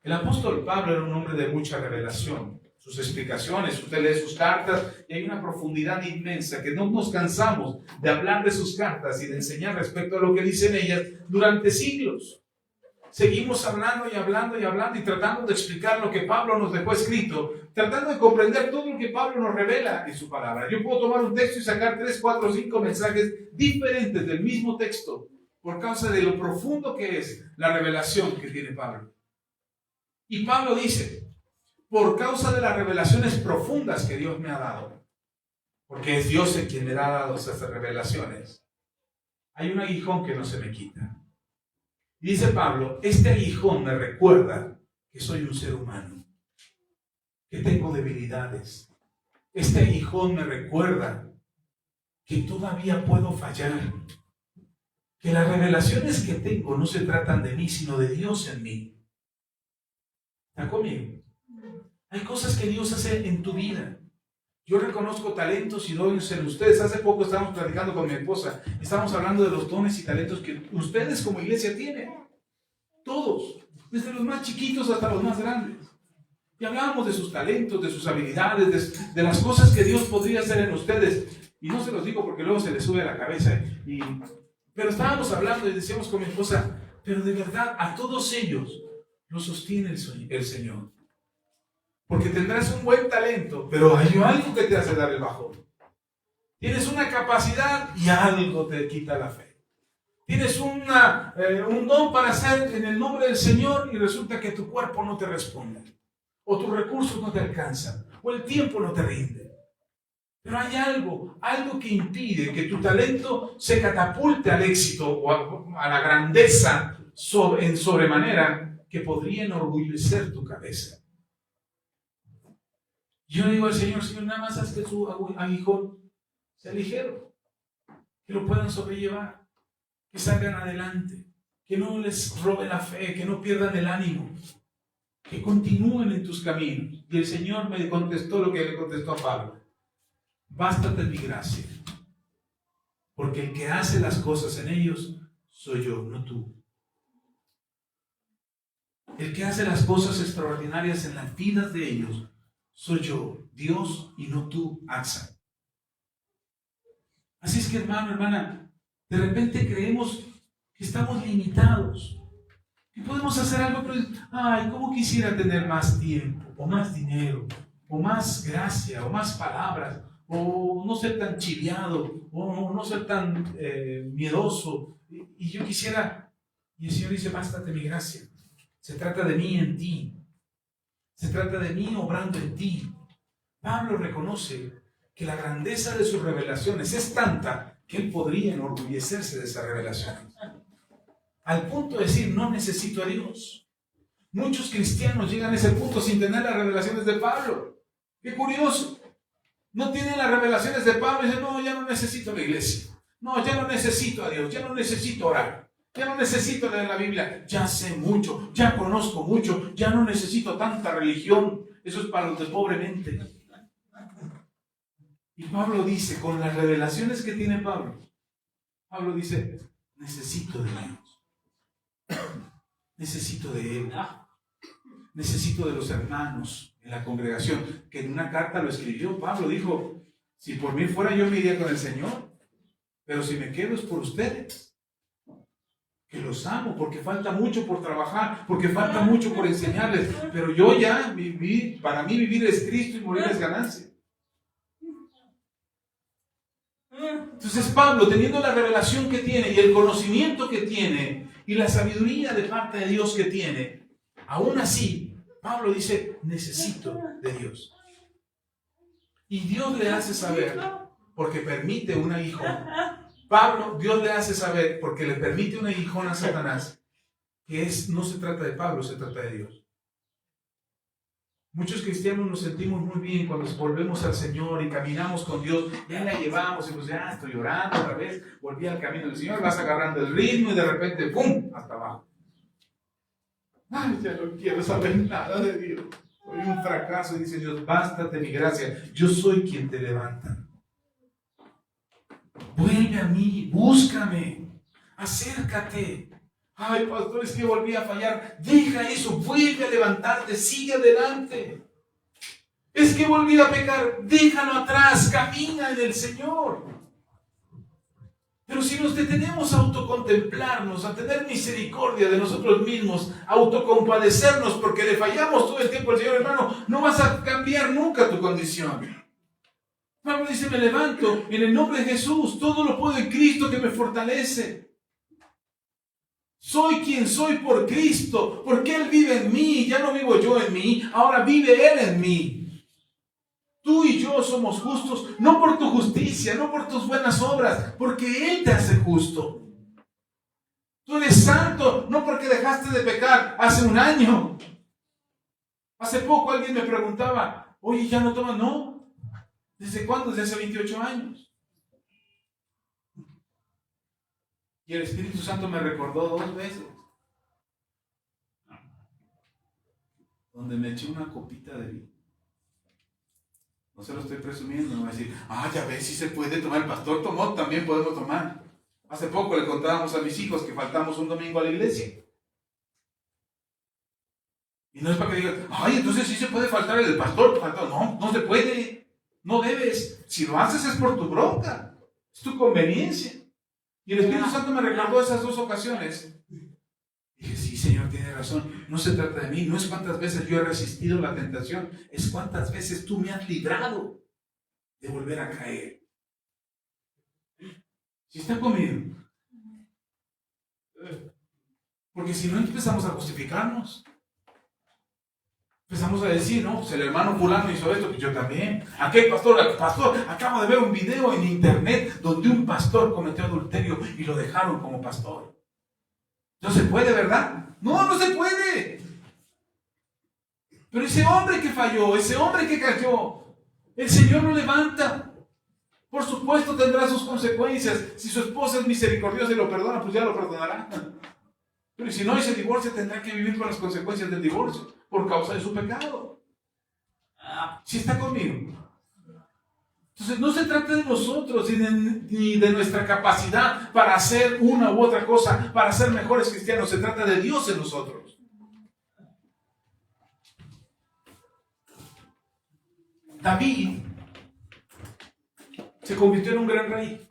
El apóstol Pablo era un hombre de mucha revelación. Sus explicaciones, usted lee sus cartas y hay una profundidad inmensa que no nos cansamos de hablar de sus cartas y de enseñar respecto a lo que dicen ellas durante siglos. Seguimos hablando y hablando y hablando y tratando de explicar lo que Pablo nos dejó escrito, tratando de comprender todo lo que Pablo nos revela en su palabra. Yo puedo tomar un texto y sacar 3, 4, 5 mensajes diferentes del mismo texto por causa de lo profundo que es la revelación que tiene Pablo. Y Pablo dice, por causa de las revelaciones profundas que Dios me ha dado, porque es Dios el quien me ha dado esas revelaciones, hay un aguijón que no se me quita. Y dice Pablo, este aguijón me recuerda que soy un ser humano, que tengo debilidades. Este aguijón me recuerda que todavía puedo fallar, que las revelaciones que tengo no se tratan de mí, sino de Dios en mí. ¿Está conmigo? Hay cosas que Dios hace en tu vida. Yo reconozco talentos y dones en ustedes. Hace poco estábamos platicando con mi esposa. Estábamos hablando de los dones y talentos que ustedes como iglesia tienen. Todos. Desde los más chiquitos hasta los más grandes. Y hablábamos de sus talentos, de sus habilidades, de las cosas que Dios podría hacer en ustedes. Y no se los digo porque luego se les sube a la cabeza. Pero estábamos hablando y decíamos con mi esposa, pero de verdad a todos ellos los sostiene el Señor. Porque tendrás un buen talento, pero hay algo que te hace dar el bajón. Tienes una capacidad y algo te quita la fe. Tienes un don para hacer en el nombre del Señor y resulta que tu cuerpo no te responde. O tus recursos no te alcanzan. O el tiempo no te rinde. Pero hay algo que impide que tu talento se catapulte al éxito o a la grandeza en sobremanera que podría enorgullecer tu cabeza. Yo le digo al Señor, nada más haz que su aguijón sea ligero, que lo puedan sobrellevar, que salgan adelante, que no les robe la fe, que no pierdan el ánimo, que continúen en tus caminos. Y el Señor me contestó lo que le contestó a Pablo: bástate mi gracia, porque el que hace las cosas en ellos soy yo, no tú. El que hace las cosas extraordinarias en las vidas de ellos soy yo, Dios, y no tú, Axa. Así es que, hermano, hermana, de repente creemos que estamos limitados, que podemos hacer algo, pero ay, ¿cómo quisiera tener más tiempo, o más dinero, o más gracia, o más palabras, o no ser tan chiviado, o no ser tan miedoso? Y yo quisiera, y el Señor dice, bástate mi gracia. Se trata de mí en ti. Se trata de mí obrando en ti. Pablo reconoce que la grandeza de sus revelaciones es tanta que él podría enorgullecerse de esas revelaciones. Al punto de decir, no necesito a Dios. Muchos cristianos llegan a ese punto sin tener las revelaciones de Pablo. ¡Qué curioso! No tienen las revelaciones de Pablo y dicen, no, ya no necesito la iglesia. No, ya no necesito a Dios, ya no necesito orar. Ya no necesito leer la Biblia. Ya sé mucho, ya conozco mucho, ya no necesito tanta religión. Eso es para los de pobre mente. Y Pablo dice, con las revelaciones que tiene Pablo, Pablo dice, necesito de Dios. Necesito de Él. Necesito de los hermanos en la congregación, que en una carta lo escribió. Pablo dijo, si por mí fuera yo me iría con el Señor, pero si me quedo es por ustedes, que los amo, porque falta mucho por trabajar, porque falta mucho por enseñarles, pero yo ya viví, para mí vivir es Cristo y morir es ganancia. Entonces Pablo, teniendo la revelación que tiene y el conocimiento que tiene y la sabiduría de parte de Dios que tiene, aún así, Pablo dice, necesito de Dios. Y Dios le hace saber, porque permite un aguijón. Pablo, Dios le hace saber, porque le permite un aguijón a Satanás, que no se trata de Pablo, se trata de Dios. Muchos cristianos nos sentimos muy bien cuando volvemos al Señor y caminamos con Dios, ya la llevamos y pues ya estoy orando otra vez, volví al camino del Señor, vas agarrando el ritmo y de repente ¡pum! Hasta abajo. Ay, ya no quiero saber nada de Dios. Soy un fracaso y dice Dios, bástate mi gracia, yo soy quien te levanta. Vuelve a mí, búscame, acércate. Ay, pastor, es que volví a fallar. Deja eso, vuelve a levantarte, sigue adelante. Es que volví a pecar, déjalo atrás, camina en el Señor. Pero si nos detenemos a autocontemplarnos, a tener misericordia de nosotros mismos, a autocompadecernos porque le fallamos todo el tiempo al Señor, hermano, no vas a cambiar nunca tu condición. Pablo dice, me levanto en el nombre de Jesús, todo lo puedo en Cristo que me fortalece. Soy quien soy por Cristo, porque Él vive en mí, ya no vivo yo en mí, ahora vive Él en mí. Tú y yo somos justos, no por tu justicia, no por tus buenas obras, porque Él te hace justo. Tú eres santo, no porque dejaste de pecar hace un año. Hace poco alguien me preguntaba, oye, ¿ya no tomas? No. ¿Desde cuándo? Desde hace 28 años. Y el Espíritu Santo me recordó 2 veces. Donde me eché una copita de vino. No se lo estoy presumiendo, no voy a decir, ya ves, si se puede tomar, el pastor tomó, también podemos tomar. Hace poco le contábamos a mis hijos que faltamos un domingo a la iglesia. Y no es para que digan, entonces sí se puede faltar el pastor. No, no se puede, no debes. Si lo haces es por tu bronca, es tu conveniencia. Y el Espíritu Santo me recordó esas 2 ocasiones. Dije, sí, Señor, tiene razón. No se trata de mí. No es cuántas veces yo he resistido la tentación. Es cuántas veces tú me has librado de volver a caer. ¿Sí está conmigo? Porque si no empezamos a justificarnos. Empezamos a decir, no, pues el hermano fulano hizo esto, pues yo también. Aquel pastor, acabo de ver un video en internet donde un pastor cometió adulterio y lo dejaron como pastor. No se puede, ¿verdad? No, no se puede. Pero ese hombre que falló, ese hombre que cayó, el Señor lo levanta. Por supuesto tendrá sus consecuencias. Si su esposa es misericordiosa y lo perdona, pues ya lo perdonará. Pero si no y se divorcia, tendrá que vivir con las consecuencias del divorcio por causa de su pecado. ¿Sí está conmigo? Entonces no se trata de nosotros ni de nuestra capacidad para hacer una u otra cosa, para ser mejores cristianos. Se trata de Dios en nosotros. David se convirtió en un gran rey.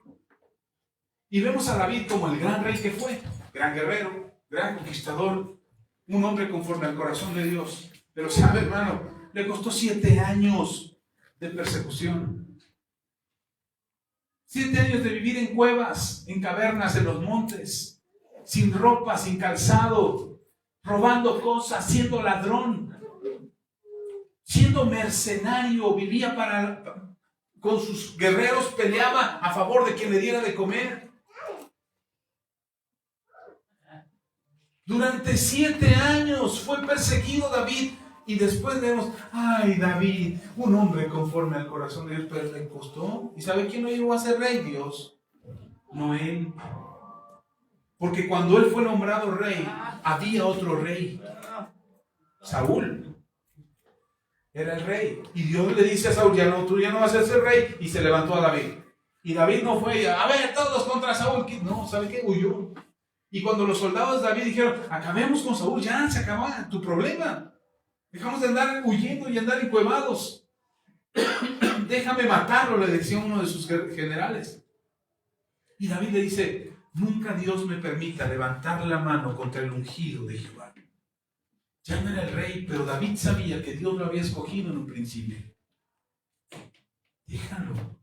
Y vemos a David como el gran rey que fue, gran guerrero, gran conquistador, un hombre conforme al corazón de Dios. Pero sabe, hermano, le costó 7 años de persecución. 7 años de vivir en cuevas, en cavernas, en los montes, sin ropa, sin calzado, robando cosas, siendo ladrón, siendo mercenario, vivía con sus guerreros, peleaba a favor de quien le diera de comer. Durante 7 años fue perseguido David. Y después vemos, ay, David, un hombre conforme al corazón de Dios, pero le costó. ¿Y sabe quién lo llevó a ser rey? Dios, no él. Porque cuando él fue nombrado rey, había otro rey, Saúl. Era el rey. Y Dios le dice a Saúl, ya no, tú ya no vas a ser rey. Y se levantó a David. Y David no fue, a ver, todos contra Saúl. No, ¿sabe qué? Huyó. Y cuando los soldados de David dijeron, acabemos con Saúl, ya se acabó tu problema. Dejamos de andar huyendo y andar encuevados. Déjame matarlo, le decía uno de sus generales. Y David le dice, nunca Dios me permita levantar la mano contra el ungido de Jehová. Ya no era el rey, pero David sabía que Dios lo había escogido en un principio. Déjalo.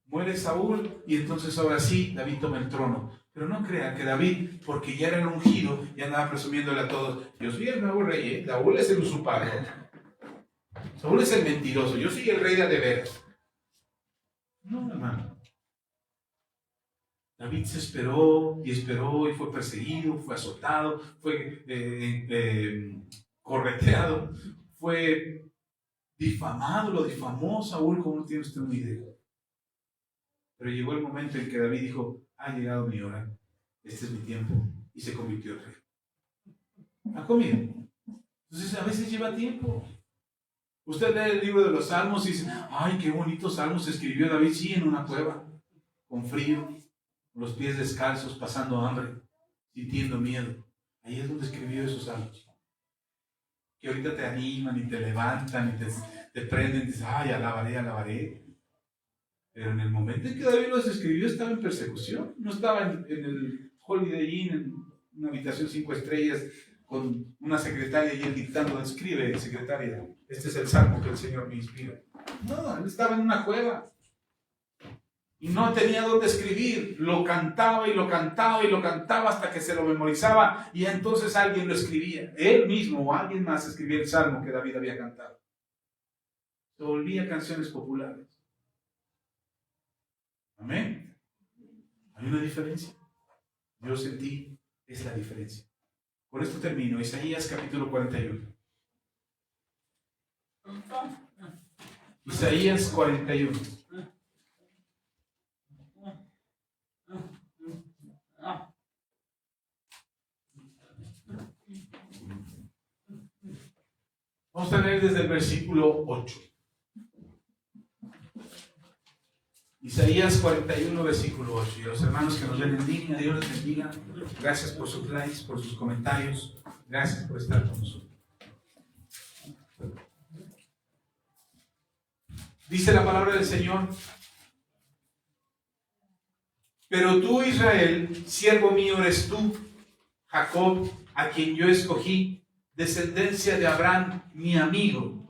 Muere Saúl y entonces ahora sí, David toma el trono. Pero no crean que David, porque ya era el ungido, ya andaba presumiéndole a todos, yo soy el nuevo rey, Saúl es el usurpador. Saúl es el mentiroso, yo soy el rey de veras. No, hermano. David se esperó y fue perseguido, fue azotado, fue correteado, fue difamado, lo difamó Saúl como no tiene usted una idea. Pero llegó el momento en que David dijo, ha llegado mi hora, este es mi tiempo, y se convirtió en rey. ¿Ha comido? Entonces a veces lleva tiempo. Usted lee el libro de los Salmos y dice, ay, qué bonitos salmos escribió David, sí, en una cueva, con frío, con los pies descalzos, pasando hambre, sintiendo miedo. Ahí es donde escribió esos salmos. Que ahorita te animan y te levantan y te prenden y dices, ay, alabaré, alabaré. Pero en el momento en que David los escribió estaba en persecución. No estaba en el Holiday Inn, en una habitación 5 estrellas, con una secretaria y él dictando, escribe, secretaria, este es el salmo que el Señor me inspira. No, él estaba en una cueva. Y no tenía dónde escribir. Lo cantaba y lo cantaba y lo cantaba hasta que se lo memorizaba. Y entonces alguien lo escribía. Él mismo o alguien más escribía el salmo que David había cantado. Se volvía canciones populares. Amén. Hay una diferencia. Yo sentí, es la diferencia. Con esto termino. Isaías capítulo 41. Isaías 41. Vamos a leer desde el versículo 8. Isaías 41, versículo 8. Y a los hermanos que nos ven en línea, Dios les bendiga. Gracias por sus likes, por sus comentarios. Gracias por estar con nosotros. Dice la palabra del Señor. Pero tú, Israel, siervo mío eres tú, Jacob, a quien yo escogí, descendencia de Abraham, mi amigo.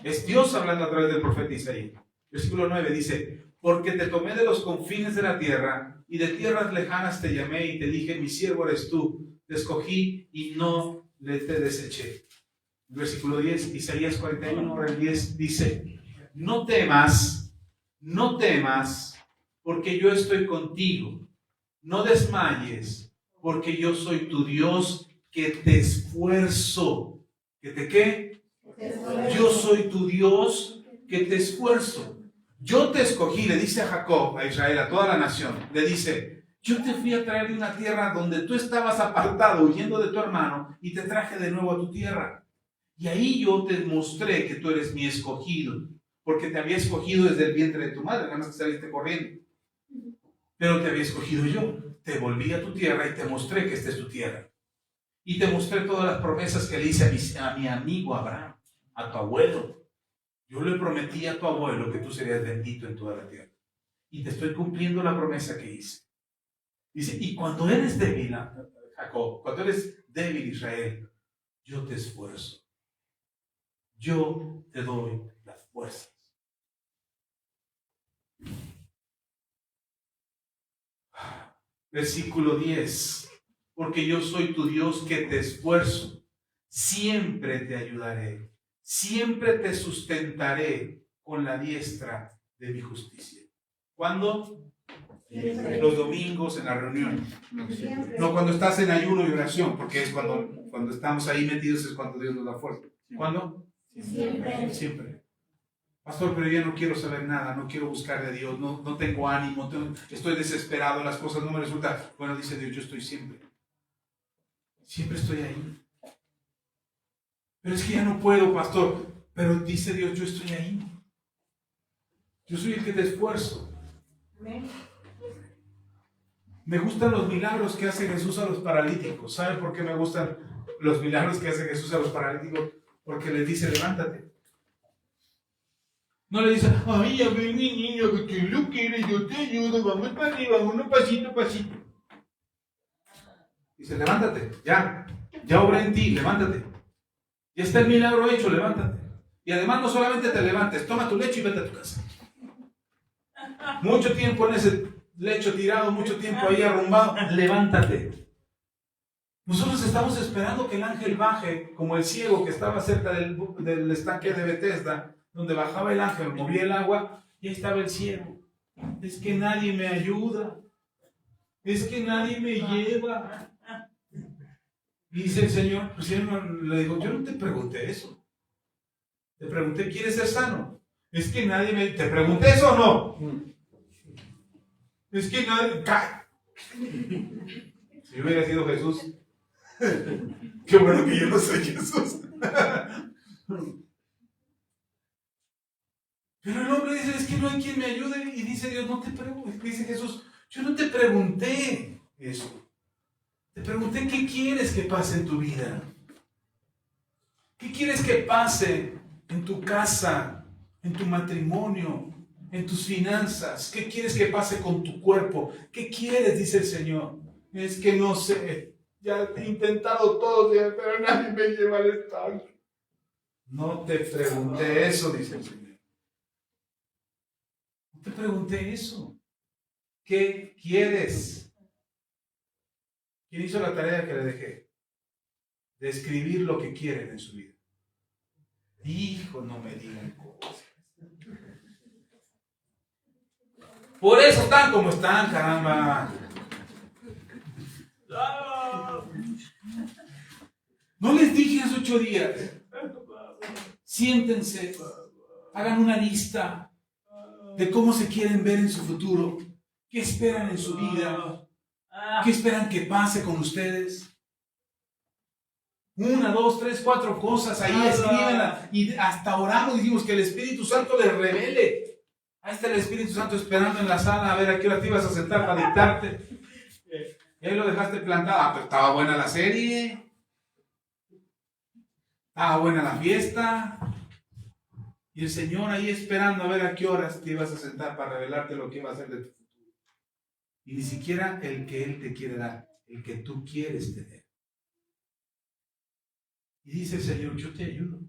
Es Dios hablando a través del profeta Isaías. Versículo 9 dice, porque te tomé de los confines de la tierra, y de tierras lejanas te llamé y te dije, mi siervo eres tú, te escogí y no te deseché. Versículo 10, Isaías 41, el 10 dice, no temas, porque yo estoy contigo. No desmayes, porque yo soy tu Dios, que te esfuerzo. ¿Que te qué? Yo soy tu Dios, que te esfuerzo. Yo te escogí, le dice a Jacob, a Israel, a toda la nación. Le dice, yo te fui a traer de una tierra donde tú estabas apartado, huyendo de tu hermano, y te traje de nuevo a tu tierra. Y ahí yo te mostré que tú eres mi escogido, porque te había escogido desde el vientre de tu madre, nada más que saliste corriendo. Pero te había escogido yo. Te volví a tu tierra y te mostré que esta es tu tierra. Y te mostré todas las promesas que le hice a mi amigo Abraham, a tu abuelo. Yo le prometí a tu abuelo que tú serías bendito en toda la tierra. Y te estoy cumpliendo la promesa que hice. Dice, y cuando eres débil, Jacob, cuando eres débil, Israel, yo te esfuerzo. Yo te doy las fuerzas. Versículo 10. Porque yo soy tu Dios que te esfuerzo. Siempre te ayudaré. Siempre te sustentaré con la diestra de mi justicia. ¿Cuándo? Los domingos en la reunión. No cuando estás en ayuno y oración, porque es cuando estamos ahí metidos, es cuando Dios nos da fuerza. ¿Cuándo? Siempre. Pastor, pero ya no quiero saber nada, no quiero buscar de Dios, no tengo ánimo, estoy desesperado, las cosas no me resultan. Bueno, dice Dios, yo estoy siempre. Siempre estoy ahí. Pero es que ya no puedo, pastor. Pero dice Dios, yo estoy ahí. Yo soy el que te esfuerzo. Me gustan los milagros que hace Jesús a los paralíticos. ¿Saben por qué me gustan los milagros que hace Jesús a los paralíticos? Porque les dice, levántate. No le dice, ay, a ver mi niño, que tú lo quieres, yo te ayudo, vamos para arriba, uno pasito, pasito. Dice, levántate, ya obré en ti, levántate. Ya está el milagro hecho, levántate. Y además no solamente te levantes, toma tu lecho y vete a tu casa. Mucho tiempo en ese lecho tirado, mucho tiempo ahí arrumbado, levántate. Nosotros estamos esperando que el ángel baje, como el ciego que estaba cerca del estanque de Betesda, donde bajaba el ángel, movía el agua, y ahí estaba el ciego. Es que nadie me ayuda, es que nadie me lleva. Y dice el Señor, le digo, yo no te pregunté eso. Te pregunté, ¿quieres ser sano? Es que nadie me... ¿Te pregunté eso o no? Es que nadie... Si hubiera sido Jesús, qué bueno que yo no soy Jesús. Pero el hombre dice, es que no hay quien me ayude. Y dice Dios, no te preguntes. Dice Jesús, yo no te pregunté eso. Te pregunté qué quieres que pase en tu vida. ¿Qué quieres que pase en tu casa, en tu matrimonio, en tus finanzas? ¿Qué quieres que pase con tu cuerpo? ¿Qué quieres? Dice el Señor. Es que no sé. Ya he intentado todo, pero nadie me lleva al estanque. No te pregunté eso, dice el Señor. No te pregunté eso. ¿Qué quieres? ¿Quién hizo la tarea que le dejé? De escribir lo que quieren en su vida. Hijo, no me digan cosas. Por eso están como están, caramba. No les dije hace 8 días. Siéntense, hagan una lista de cómo se quieren ver en su futuro, qué esperan en su vida, qué esperan que pase con ustedes. 1, 2, 3, 4 cosas, ahí escríbenla. Y hasta oramos y dijimos que el Espíritu Santo les revele. Ahí está el Espíritu Santo esperando en la sala a ver a qué hora te ibas a sentar para dictarte. Y ahí lo dejaste plantado. Pero estaba buena la serie. Estaba buena la fiesta. Y el Señor ahí esperando a ver a qué horas te ibas a sentar para revelarte lo que iba a hacer de tu futuro. Y ni siquiera el que Él te quiere dar, el que tú quieres tener. Y dice el Señor, yo te ayudo.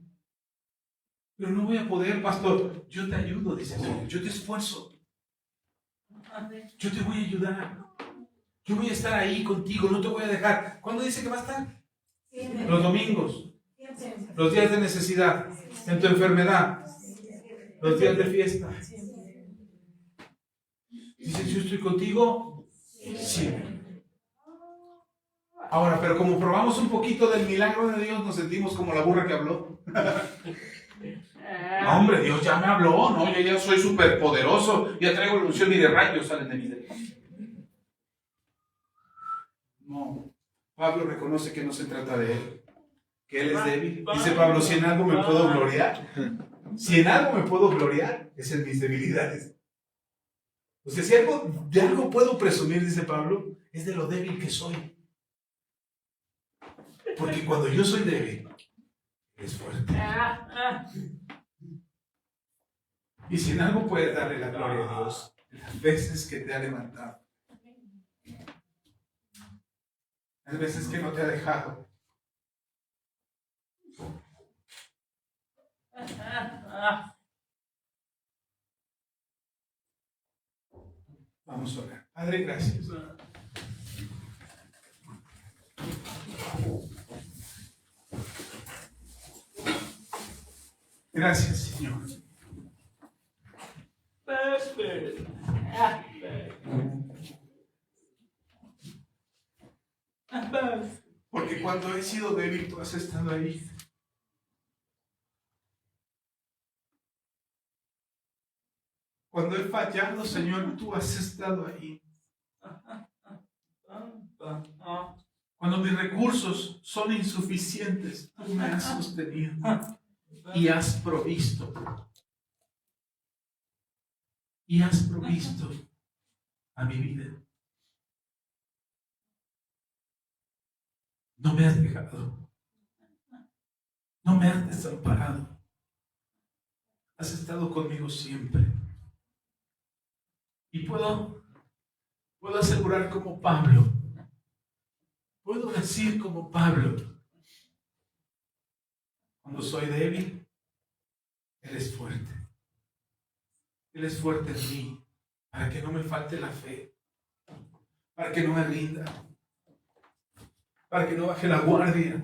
Pero no voy a poder, pastor. Yo te ayudo, dice el Señor. Yo te esfuerzo. Yo te voy a ayudar. Yo voy a estar ahí contigo, no te voy a dejar. ¿Cuándo dice que va a estar? Los domingos. Los días de necesidad. En tu enfermedad. Los días de fiesta. Dice, yo estoy contigo. Sí. Ahora, pero como probamos un poquito del milagro de Dios, nos sentimos como la burra que habló. No, hombre, Dios ya me habló, ¿no? Yo ya soy súper poderoso, ya traigo la unción y de rayos salen de mí. No, Pablo reconoce que no se trata de él, que él es débil. Dice Pablo, si en algo me puedo gloriar, si en algo me puedo gloriar, es en mis debilidades. O sea, si de algo puedo presumir, dice Pablo, es de lo débil que soy. Porque cuando yo soy débil, es fuerte. Y si en algo puedes darle la gloria a Dios, las veces que te ha levantado, las veces que no te ha dejado. Vamos a orar. Padre, gracias. Gracias, Señor. Porque cuando he sido débil, tú has estado ahí. Cuando he fallado, Señor, tú has estado ahí. Cuando mis recursos son insuficientes, tú me has sostenido y has provisto. Y has provisto a mi vida. No me has dejado. No me has desamparado. Has estado conmigo siempre. Y puedo asegurar como Pablo. Puedo decir como Pablo. Cuando soy débil, Él es fuerte. Él es fuerte en mí. Para que no me falte la fe. Para que no me rinda. Para que no baje la guardia.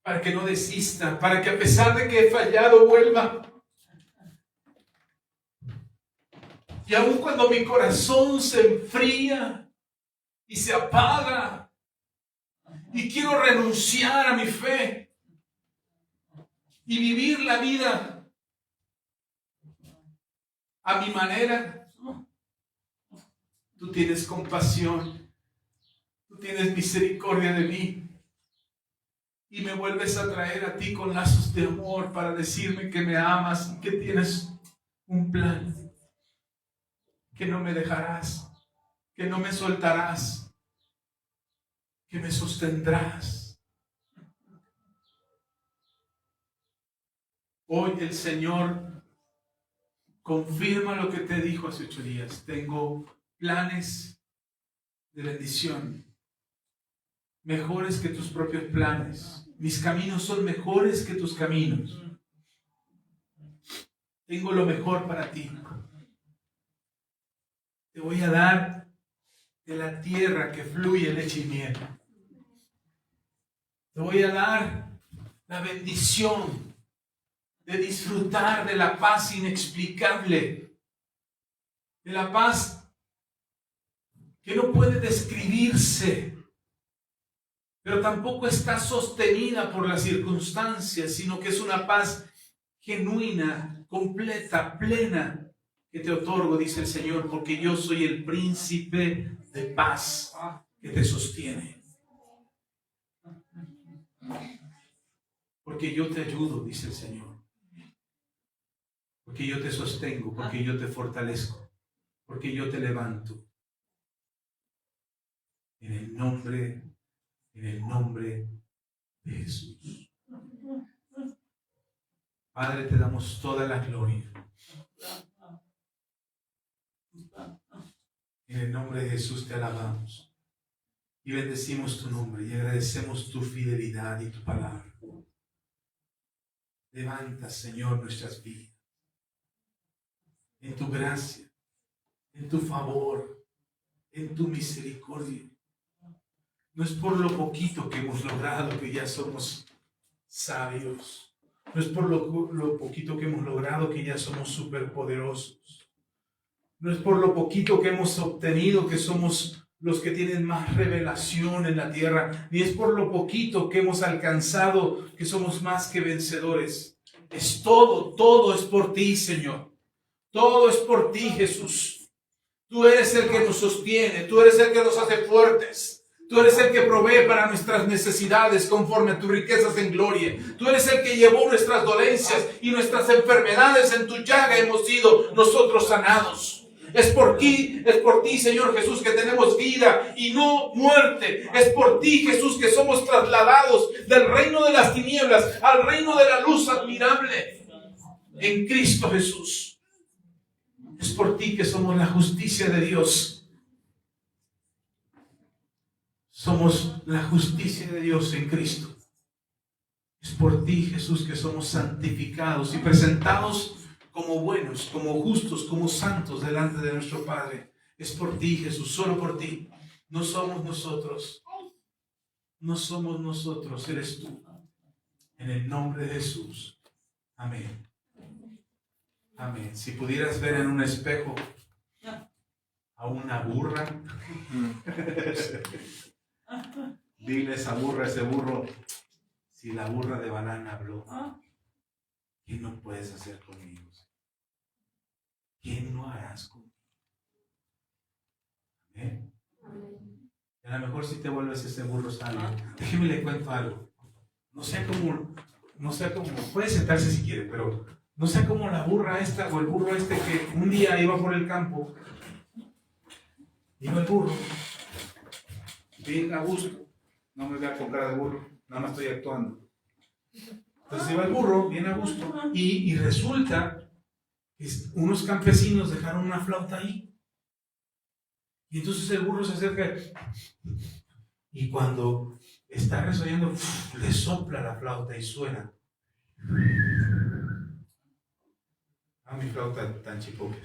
Para que no desista. Para que a pesar de que he fallado, vuelva. Y aun cuando mi corazón se enfría y se apaga y quiero renunciar a mi fe y vivir la vida a mi manera, tú tienes compasión, tú tienes misericordia de mí y me vuelves a traer a ti con lazos de amor para decirme que me amas y que tienes un plan. Que no me dejarás, que no me soltarás, que me sostendrás. Hoy el Señor confirma lo que te dijo hace 8 días. Tengo planes de bendición, mejores que tus propios planes. Mis caminos son mejores que tus caminos. Tengo lo mejor para ti. Te voy a dar de la tierra que fluye leche y miel. Te voy a dar la bendición de disfrutar de la paz inexplicable, de la paz que no puede describirse, pero tampoco está sostenida por las circunstancias, sino que es una paz genuina, completa, plena, que te otorgo, dice el Señor, porque yo soy el príncipe de paz que te sostiene. Porque yo te ayudo, dice el Señor. Porque yo te sostengo, porque yo te fortalezco, porque yo te levanto. En el nombre de Jesús. Padre, te damos toda la gloria. En el nombre de Jesús te alabamos y bendecimos tu nombre y agradecemos tu fidelidad y tu palabra. Levanta, Señor, nuestras vidas en tu gracia, en tu favor, en tu misericordia. No es por lo poquito que hemos logrado que ya somos sabios. No es por lo poquito que hemos logrado que ya somos superpoderosos. No es por lo poquito que hemos obtenido que somos los que tienen más revelación en la tierra, ni es por lo poquito que hemos alcanzado que somos más que vencedores. Es todo es por ti, Señor. Todo es por ti, Jesús. Tú eres el que nos sostiene, tú eres el que nos hace fuertes. Tú eres el que provee para nuestras necesidades conforme a tus riquezas en gloria. Tú eres el que llevó nuestras dolencias y nuestras enfermedades. En tu llaga hemos sido nosotros sanados. Es por ti, Señor Jesús, que tenemos vida y no muerte. Es por ti, Jesús, que somos trasladados del reino de las tinieblas al reino de la luz admirable en Cristo Jesús. Es por ti que somos la justicia de Dios. Somos la justicia de Dios en Cristo. Es por ti, Jesús, que somos santificados y presentados como buenos, como justos, como santos delante de nuestro Padre. Es por ti, Jesús, solo por ti. No somos nosotros. No somos nosotros, eres tú. En el nombre de Jesús. Amén. Amén. Si pudieras ver en un espejo a una burra. Dile a esa burra, a ese burro, si la burra de Balaam habló, ¿qué no puedes hacer conmigo? ¿Qué no harás conmigo? ¿Eh? A lo mejor si te vuelves ese burro sabio. Déjeme le cuento algo. No sé cómo, puede sentarse si quiere, pero no sé cómo la burra esta o el burro este que un día iba por el campo, iba el burro, bien a gusto, no me voy a comprar de burro, nada más estoy actuando. Entonces iba el burro, bien a gusto, y resulta que unos campesinos dejaron una flauta ahí. Y entonces el burro se acerca y cuando está resoñando, le sopla la flauta y suena. Mi flauta tan chipoque.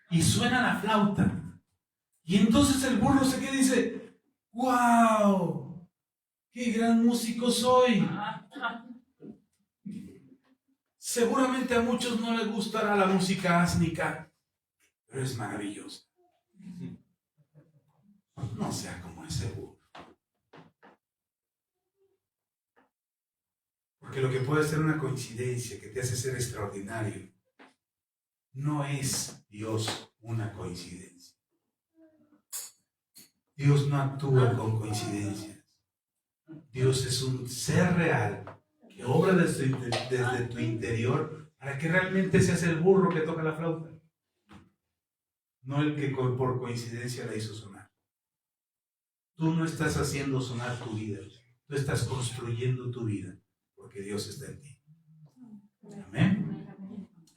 Y suena la flauta. Y entonces el burro se queda y dice, ¡wow! ¡Qué gran músico soy! Seguramente a muchos no les gustará la música ásnica, pero es maravillosa. No sea como ese burro. Porque lo que puede ser una coincidencia que te hace ser extraordinario, no es Dios una coincidencia. Dios no actúa con coincidencias. Dios es un ser real que obra desde tu interior para que realmente seas el burro que toca la flauta. No el que por coincidencia la hizo sonar. Tú no estás haciendo sonar tu vida. Tú estás construyendo tu vida porque Dios está en ti. Amén.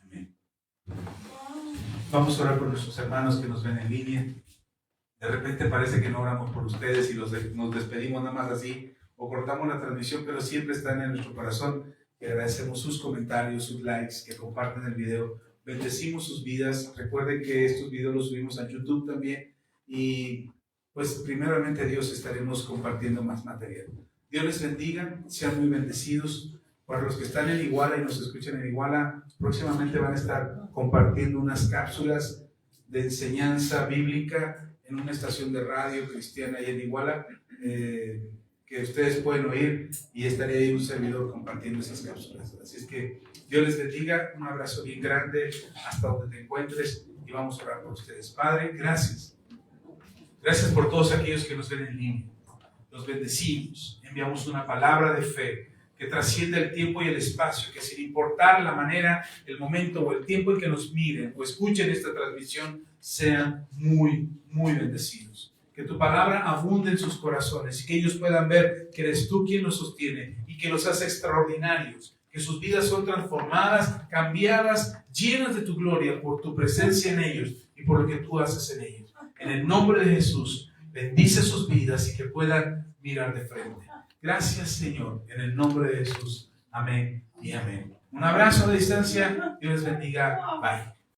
Amén. Vamos a orar por nuestros hermanos que nos ven en línea. De repente parece que no oramos por ustedes y nos despedimos nada más así o cortamos la transmisión, pero siempre están en nuestro corazón y agradecemos sus comentarios, sus likes, que comparten el video. Bendecimos sus vidas. Recuerden que estos videos los subimos a YouTube también y pues primeramente Dios estaremos compartiendo más material. Dios les bendiga, sean muy bendecidos. Para los que están en Iguala y nos escuchan en Iguala, próximamente van a estar compartiendo unas cápsulas de enseñanza bíblica en una estación de radio cristiana ahí en Iguala, que ustedes pueden oír y estaré ahí un servidor compartiendo esas cápsulas. Así es que Dios les bendiga, un abrazo bien grande hasta donde te encuentres y vamos a orar por ustedes. Padre, gracias. Gracias por todos aquellos que nos ven en línea. Los bendecimos, enviamos una palabra de fe que trasciende el tiempo y el espacio, que sin importar la manera, el momento o el tiempo en que nos miren o escuchen esta transmisión, sean muy, muy bendecidos. Que tu palabra abunde en sus corazones y que ellos puedan ver que eres tú quien los sostiene y que los hace extraordinarios, que sus vidas son transformadas, cambiadas, llenas de tu gloria por tu presencia en ellos y por lo que tú haces en ellos. En el nombre de Jesús, bendice sus vidas y que puedan mirar de frente. Gracias, Señor, en el nombre de Jesús. Amén y amén. Un abrazo a la distancia. Dios les bendiga. Bye.